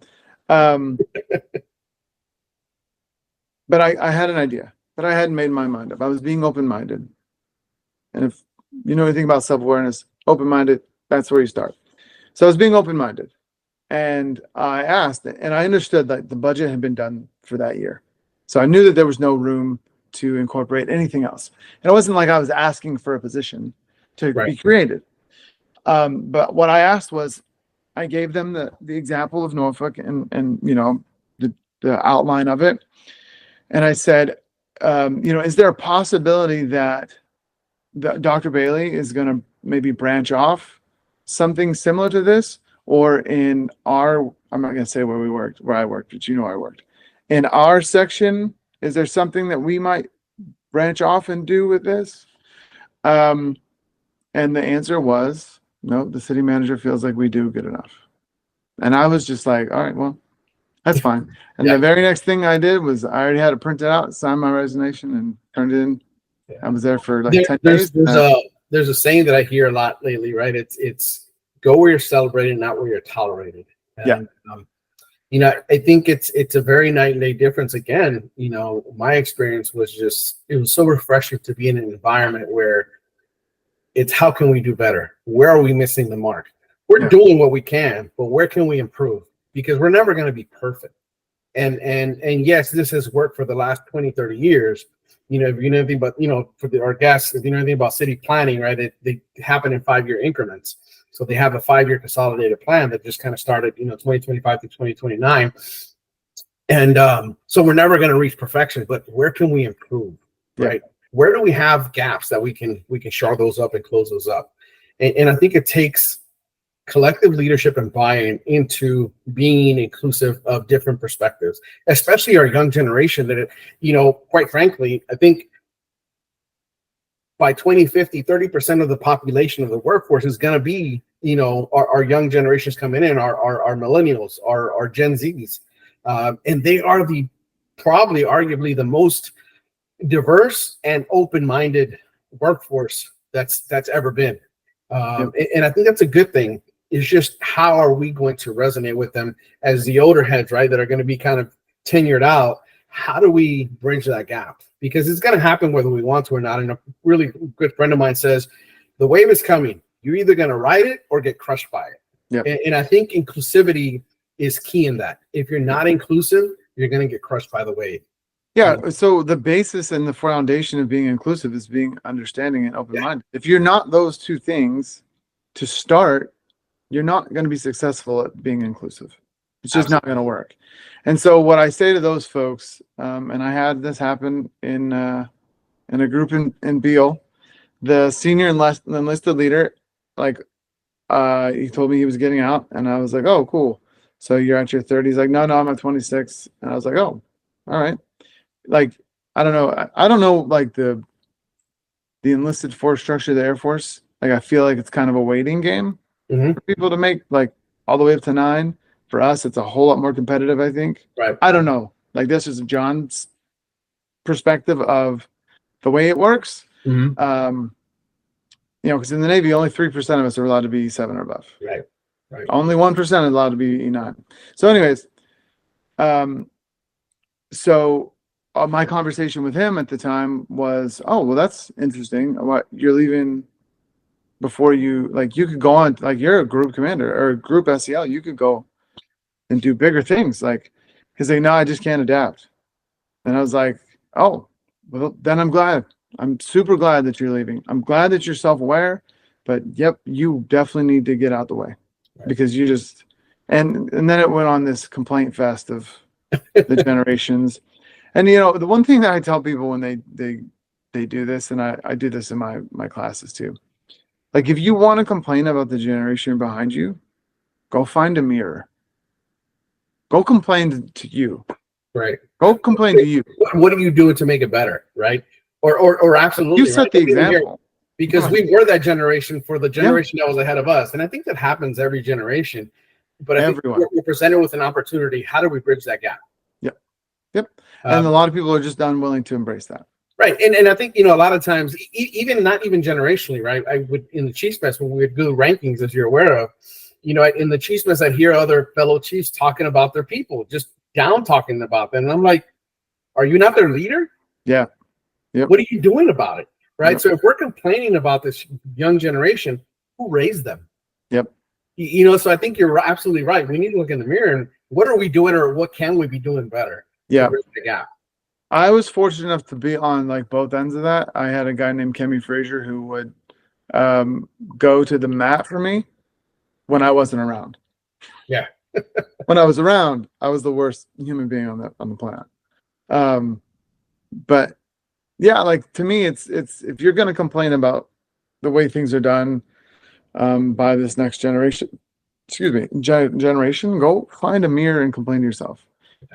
But I had an idea, but I hadn't made my mind up. I was being open-minded. And if you know anything about self-awareness, open-minded, that's where you start. So I was being open-minded. And I asked, and I understood that the budget had been done for that year. So I knew that there was no room to incorporate anything else. And it wasn't like I was asking for a position to be created. But what I asked was, I gave them the example of Norfolk and you know, the outline of it. And I said, you know, is there a possibility that Dr. Bailey is going to maybe branch off something similar to this? Or in our, I'm not going to say where I worked, but you know I worked. In our section, is there something that we might branch off and do with this? And the answer was, no, the city manager feels like we do good enough. And I was just like, all right, well, that's fine. And the very next thing I did was I already had it printed out, signed my resignation, and turned it in. I was there for like 10 days. There's a saying that I hear a lot lately, right? It's go where you're celebrated, not where you're tolerated. And, you know, I think it's a very night and day difference. Again, you know, my experience was it was so refreshing to be in an environment where it's how can we do better? Where are we missing the mark? We're doing what we can, but where can we improve? Because we're never going to be perfect. And yes, this has worked for the last 20, 30 years. You know, if you know anything about, you know, for our guests, if you know anything about city planning, right, they happen in 5-year increments. So they have a 5-year consolidated plan that just kind of started, you know, 2025 to 2029. And so we're never going to reach perfection, but where can we improve, right? Where do we have gaps that we can shore those up and close those up? And I think it takes collective leadership and buy-in into being inclusive of different perspectives, especially our young generation that, you know, quite frankly, I think by 2050, 30% of the population of the workforce is going to be, you know, our young generations coming in, our millennials, our Gen Zs. And they are probably arguably the most diverse and open-minded workforce that's ever been. And I think that's a good thing. Is just how are we going to resonate with them as the older heads, right, that are going to be kind of tenured out? How do we bridge that gap? Because it's going to happen whether we want to or not. And a really good friend of mine says, the wave is coming. You're either going to ride it or get crushed by it. And I think inclusivity is key in that. If you're not inclusive, you're going to get crushed by the wave. Yeah. So the basis and the foundation of being inclusive is being understanding and open-minded. If you're not those two things to start, you're not going to be successful at being inclusive. It's just not going to work. And so what I say to those folks, and I had this happen in a group in Beale, the senior enlisted leader, like he told me he was getting out, and I was like, oh, cool. So you're at your 30s? Like, no, I'm at 26. And I was like, oh, all right. Like, I don't know like the the enlisted force structure of the Air Force, like I feel like it's kind of a waiting game for people to make, like all the way up to 9. For us, it's a whole lot more competitive, I think. Right. I don't know. Like this is John's perspective of the way it works. Because in the Navy, only 3% of us are allowed to be E7 or above. Right. Only 1% is allowed to be E9. So anyways, my conversation with him at the time was, oh, well, that's interesting. What, you're leaving before you could go on, like you're a group commander or a group SEL, you could go and do bigger things. Like, because no, I just can't adapt. And I was like, oh, well, then I'm glad. I'm super glad that you're leaving. I'm glad that you're self-aware, but yep, you definitely need to get out the way because you just, and then it went on this complaint fest of the generations. And, the one thing that I tell people when they do this, and I do this in my classes too, like if you want to complain about the generation behind you, go find a mirror. Go complain to you. Right. Go complain to you. What are you doing to make it better? Right. Or absolutely. You set the example. Because we were that generation for the generation that was ahead of us. And I think that happens every generation. But I think we're presented with an opportunity. How do we bridge that gap? Yep. And a lot of people are just unwilling to embrace that. Right. And I think, a lot of times, even not even generationally, right? I would, in the Chiefs Mess, when we would do rankings, as you're aware of, in the Chiefs Mess, I'd hear other fellow Chiefs talking about their people, just down talking about them. And I'm like, are you not their leader? Yeah. Yep. What are you doing about it? Right. Yep. So if we're complaining about this young generation, who raised them? Yep. So I think you're absolutely right. We need to look in the mirror and what are we doing or what can we be doing better? Yeah. To bridge the gap. I was fortunate enough to be on like both ends of that. I had a guy named Kemi Frazier who would go to the mat for me when I wasn't around. Yeah. When I was around, I was the worst human being on the planet. But yeah, like to me, it's if you're going to complain about the way things are done by this next generation, generation, go find a mirror and complain to yourself.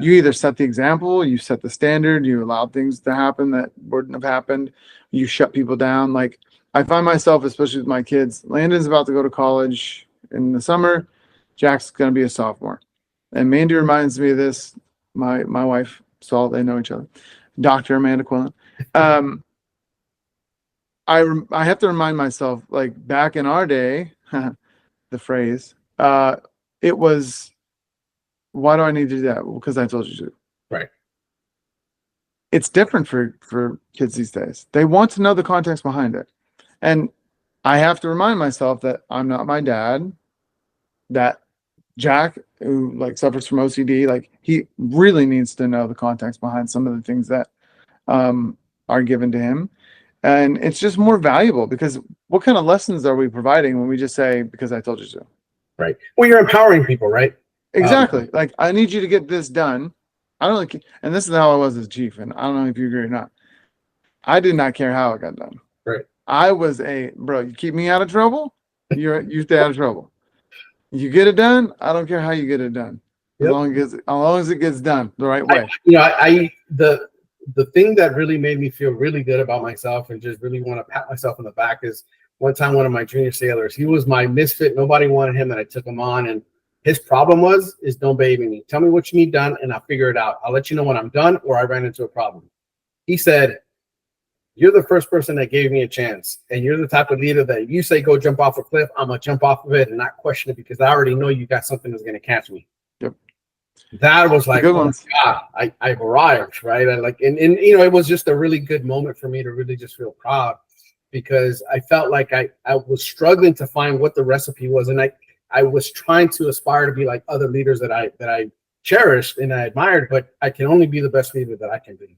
You either set the example, you set the standard, you allowed things to happen that wouldn't have happened, you shut people down. Like I find myself, especially with my kids, Landon's about to go to college in the summer, Jack's going to be a sophomore. And Mandy reminds me of this, my wife, Saul, they know each other, Dr. Amanda Quillin. I have to remind myself, like back in our day, the phrase, it was, why do I need to do that? Well, because I told you to. Right. It's different for kids these days. They want to know the context behind it. And I have to remind myself that I'm not my dad, that Jack, who like suffers from OCD, like he really needs to know the context behind some of the things that are given to him. And it's just more valuable because what kind of lessons are we providing when we just say, because I told you to? Right. Well, you're empowering people, right? Exactly. Like, I need you to get this done. I don't like, and this is how I was as chief, and I don't know if you agree or not. I did not care how it got done. Right. I was bro, you keep me out of trouble, you stay out of trouble. You get it done, I don't care how you get it done. As long as it gets done the right way. The thing that really made me feel really good about myself and just really want to pat myself on the back is one time one of my junior sailors, he was my misfit. Nobody wanted him, and I took him on. And his problem is don't baby me. Tell me what you need done, and I'll figure it out. I'll let you know when I'm done or I ran into a problem. He said, you're the first person that gave me a chance, and you're the type of leader that if you say go jump off a cliff, I'm going to jump off of it and not question it because I already know you got something that's going to catch me. Yep. That was like, good oh ones. my God, I've arrived, right? And it was just a really good moment for me to really just feel proud because I felt like I was struggling to find what the recipe was. And I was trying to aspire to be like other leaders that I cherished and I admired, but I can only be the best leader that I can be.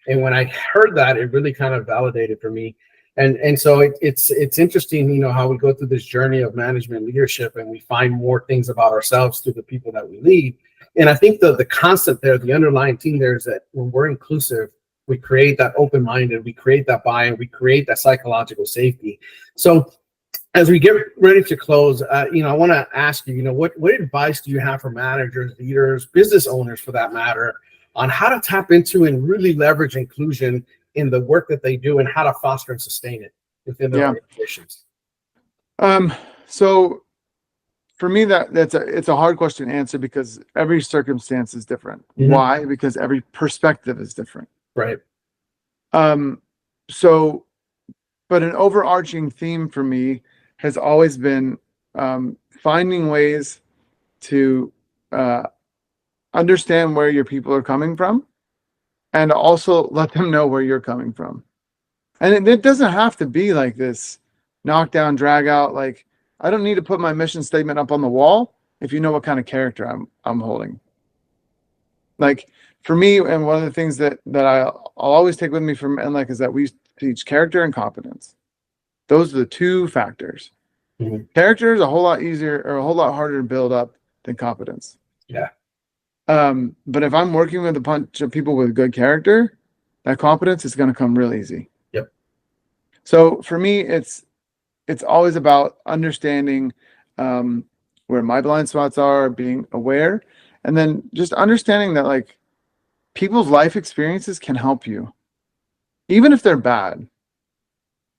And when I heard that, it really kind of validated for me. And so it's interesting, how we go through this journey of management leadership and we find more things about ourselves through the people that we lead. And I think the constant there, the underlying theme there is that when we're inclusive, we create that open-minded, we create that buy-in, we create that psychological safety. So as we get ready to close, I want to ask you, what advice do you have for managers, leaders, business owners for that matter, on how to tap into and really leverage inclusion in the work that they do and how to foster and sustain it within their organizations? So for me, it's a hard question to answer because every circumstance is different. Mm-hmm. Why? Because every perspective is different. Right. So, but an overarching theme for me has always been finding ways to understand where your people are coming from and also let them know where you're coming from. And it doesn't have to be like this knockdown, drag out. Like, I don't need to put my mission statement up on the wall if you know what kind of character I'm holding. Like, for me, and one of the things that I'll always take with me from NLEC is that we teach character and competence. Those are the two factors. Mm-hmm. Character is a whole lot easier or a whole lot harder to build up than competence. Yeah. But if I'm working with a bunch of people with good character, that competence is going to come real easy. Yep. So for me, it's always about understanding where my blind spots are, being aware, and then just understanding that like people's life experiences can help you, even if they're bad.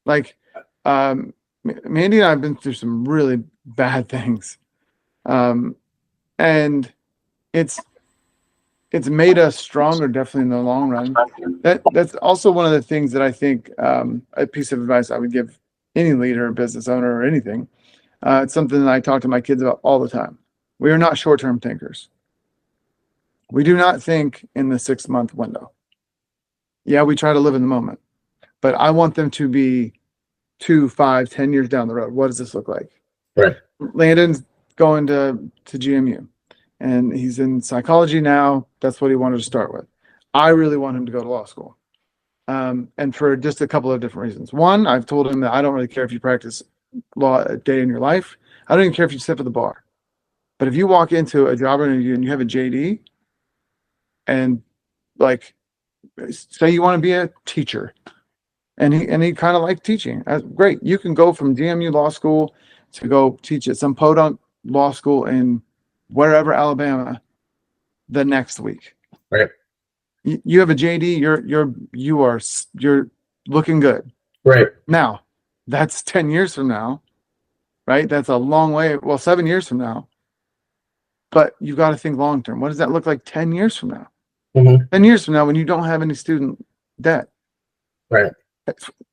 Like Mandy and I have been through some really bad things, and it's made us stronger, definitely in the long run. That's also one of the things that I think a piece of advice I would give any leader, or business owner, or anything. It's something that I talk to my kids about all the time. We are not short-term thinkers. We do not think in the 6-month window. Yeah, we try to live in the moment, but I want them to be 2, 5, 10 years down the road. What does this look like? Right. Landon's going to GMU, and he's in psychology now. That's what he wanted to start with. I really want him to go to law school. And for just a couple of different reasons. One, I've told him that I don't really care if you practice law a day in your life. I don't even care if you sit at the bar. But if you walk into a job interview and you have a JD and like say you want to be a teacher and he kind of liked teaching, that's great. You can go from GMU law school to go teach at some podunk law school in wherever, Alabama, the next week. Right. You have a JD, you're looking good. Right. Now, that's 10 years from now, right? That's a long way. Well, 7 years from now. But you've got to think long term. What does that look like 10 years from now? Mm-hmm. 10 years from now when you don't have any student debt. Right.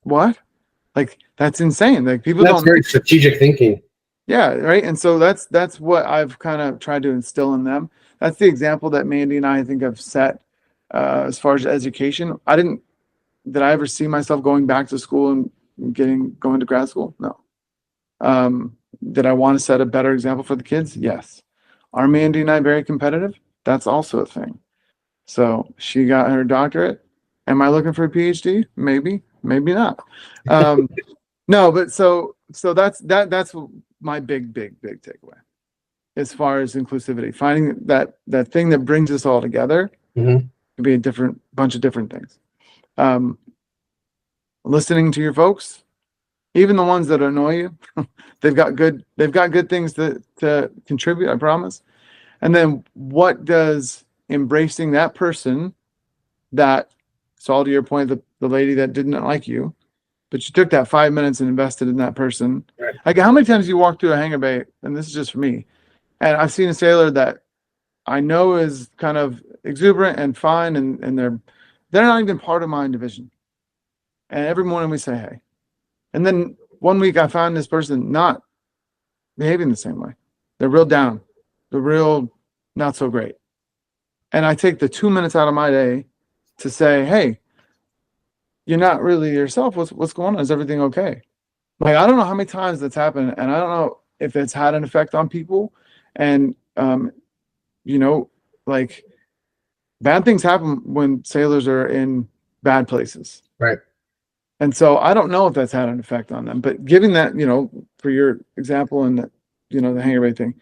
What? Like, that's insane. Like, people That's very strategic thinking. Yeah, right. And so that's what I've kind of tried to instill in them. That's the example that Mandy and I think have set as far as education. Did I ever see myself going back to school and going to grad school? No. Did I want to set a better example for the kids? Yes. Are Mandy and I very competitive? That's also a thing. So she got her doctorate. Am I looking for a PhD? Maybe, maybe not. No, but so that's my big takeaway as far as inclusivity. Finding that thing that brings us all together. Mm-hmm. Could be a bunch of different things. Listening to your folks, even the ones that annoy you, they've got good things to contribute, I promise. And then what does embracing that person that, Saul, to your point, the lady that didn't like you, but you took that 5 minutes and invested in that person. Right. Like, how many times you walk through a hangar bay, and this is just for me, and I've seen a sailor that I know is kind of exuberant and fine, and they're not even part of my division. And every morning we say, hey. And then one week I found this person not behaving the same way. They're real down. They're real not so great. And I take the 2 minutes out of my day to say, hey, you're not really yourself. What's going on? Is everything okay? Like, I don't know how many times that's happened, and I don't know if it's had an effect on people. And like, bad things happen when sailors are in bad places. Right. And so I don't know if that's had an effect on them, but giving that, for your example and the hangar bay thing,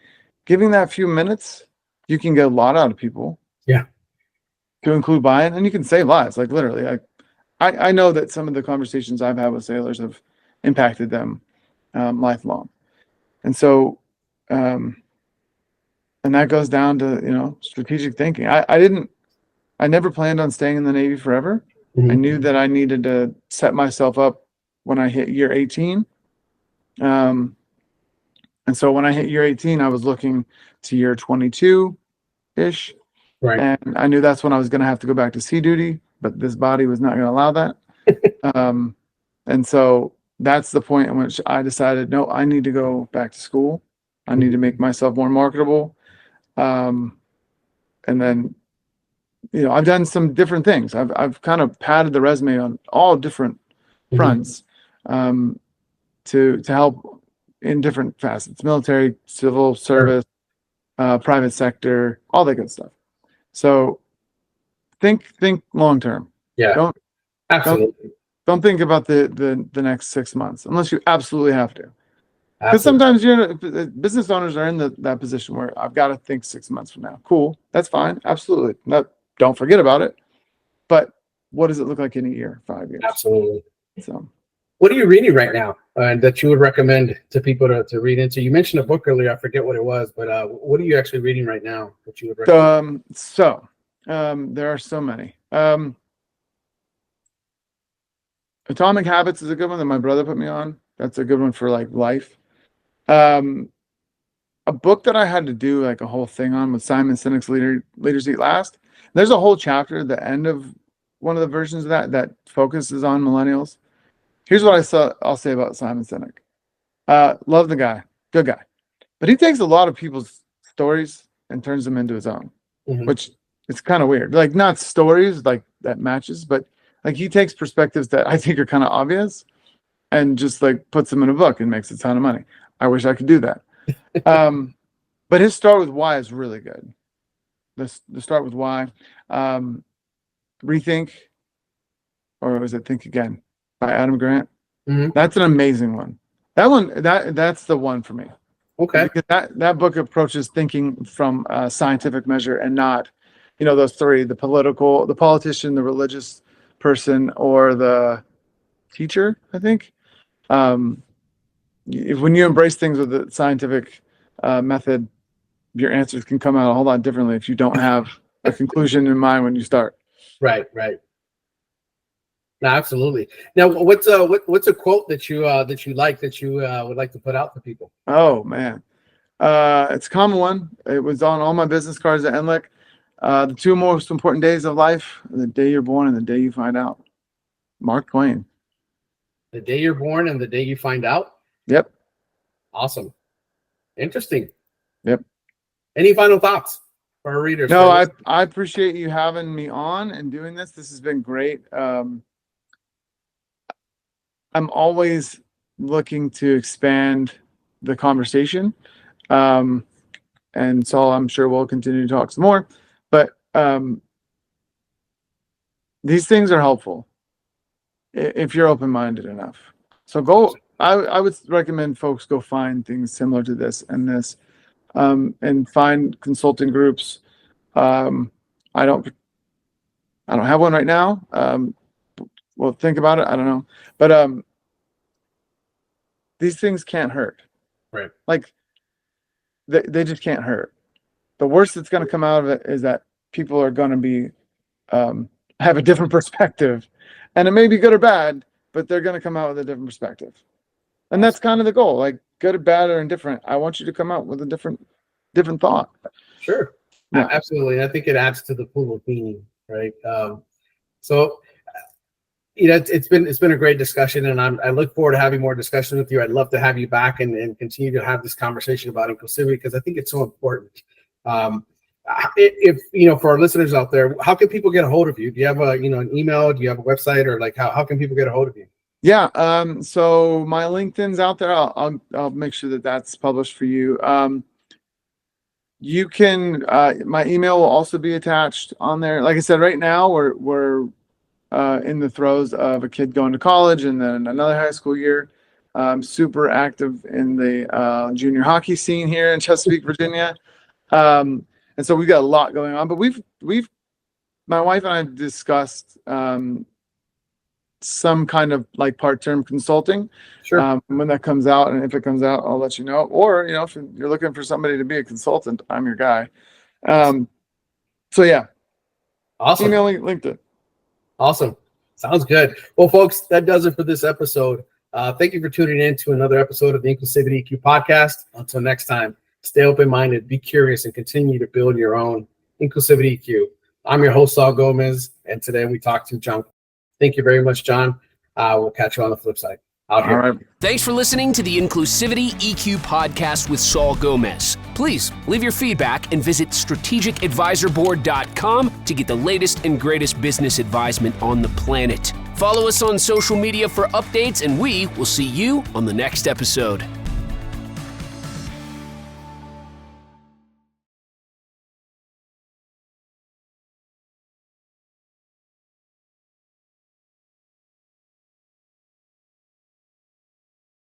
giving that few minutes, you can get a lot out of people. Yeah. To include buy-in, and you can save lives. Like, literally, I know that some of the conversations I've had with sailors have impacted them lifelong. And so, and that goes down to, strategic thinking. I never planned on staying in the Navy forever. I knew that I needed to set myself up when I hit year 18. And so when I hit year 18, I was looking to year 22-ish. Right. And I knew that's when I was going to have to go back to sea duty, but this body was not going to allow that. And so that's the point in which I decided, no, I need to go back to school. I need to make myself more marketable. And then, I've done some different things. I've kind of padded the resume on all different fronts to help in different facets: military, civil service, private sector, all that good stuff. So think long term. Yeah, absolutely. Don't think about the next 6 months unless you absolutely have to. Because sometimes business owners are in that position where I've got to think 6 months from now. Cool, that's fine, absolutely. Don't forget about it. But what does it look like in a year, 5 years? Absolutely. So, what are you reading right now that you would recommend to people to read into? You mentioned a book earlier. I forget what it was, but what are you actually reading right now that you would recommend? There are so many. Atomic Habits is a good one that my brother put me on. That's a good one for life. A book that I had to do a whole thing on was Simon Sinek's Leaders Eat Last. There's a whole chapter at the end of one of the versions of that focuses on millennials. Here's what I'll say about Simon Sinek. Love the guy, good guy, but he takes a lot of people's stories and turns them into his own, which is kind of weird. Not stories that matches, but he takes perspectives that I think are kind of obvious and just puts them in a book and makes a ton of money. I wish I could do that. But his Start With Why is really good. The Start With Why. Rethink, or was it Think Again by Adam Grant? That's an amazing one. That's the one for me. Okay. Because that book approaches thinking from a scientific measure and not, those three: the politician, the religious person, or the teacher, I think. When you embrace things with the scientific method, your answers can come out a whole lot differently if you don't have a conclusion in mind when you start. Right. No, absolutely. Now, what's a quote that you like that you would like to put out for people? Oh man, it's a common one. It was on all my business cards at NLEC. The two most important days of life are the day you're born and the day you find out. Mark Twain. The day you're born and the day you find out? Yep. Awesome. Interesting. Yep. Any final thoughts for our readers? No, I appreciate you having me on and doing this. This has been great. I'm always looking to expand the conversation. And Saul, I'm sure we'll continue to talk some more. But these things are helpful if you're open-minded enough. So go. I would recommend folks go find things similar to this and find consulting groups. I don't have one right now. Well, think about it. I don't know, but these things can't hurt. Right. They just can't hurt. The worst that's going to come out of it is that people are going to be have a different perspective, and it may be good or bad, but they're going to come out with a different perspective, and that's kind of the goal. Good or bad or indifferent, I want you to come out with a different thought. Sure. Yeah. Absolutely. I think it adds to the pool of meaning, right? So it's been a great discussion, and I look forward to having more discussion with you. I'd love to have you back and continue to have this conversation about inclusivity, because I think it's so important. If for our listeners out there, how can people get a hold of you? Do you have an email? Do you have a website, or how can people get a hold of you? Yeah. So my LinkedIn's out there. I'll make sure that that's published for you. You can. My email will also be attached on there. Like I said, right now we're in the throes of a kid going to college and then another high school year. I'm super active in the junior hockey scene here in Chesapeake, Virginia. And so we've got a lot going on, but my wife and I have discussed some kind of part-term consulting. Sure. When that comes out, and if it comes out, I'll let you know. Or, if you're looking for somebody to be a consultant, I'm your guy. So yeah. Awesome. Email LinkedIn. Awesome. Sounds good. Well, folks, that does it for this episode. Thank you for tuning in to another episode of the Inclusivity EQ podcast. Until next time, stay open-minded, be curious, and continue to build your own Inclusivity EQ. I'm your host, Saul Gomez, and today we talked to John. Thank you very much, John. We'll catch you on the flip side. All right. Thanks for listening to the Inclusivity EQ podcast with Saul Gomez. Please leave your feedback and visit strategicadvisorboard.com to get the latest and greatest business advisement on the planet. Follow us on social media for updates, and we will see you on the next episode.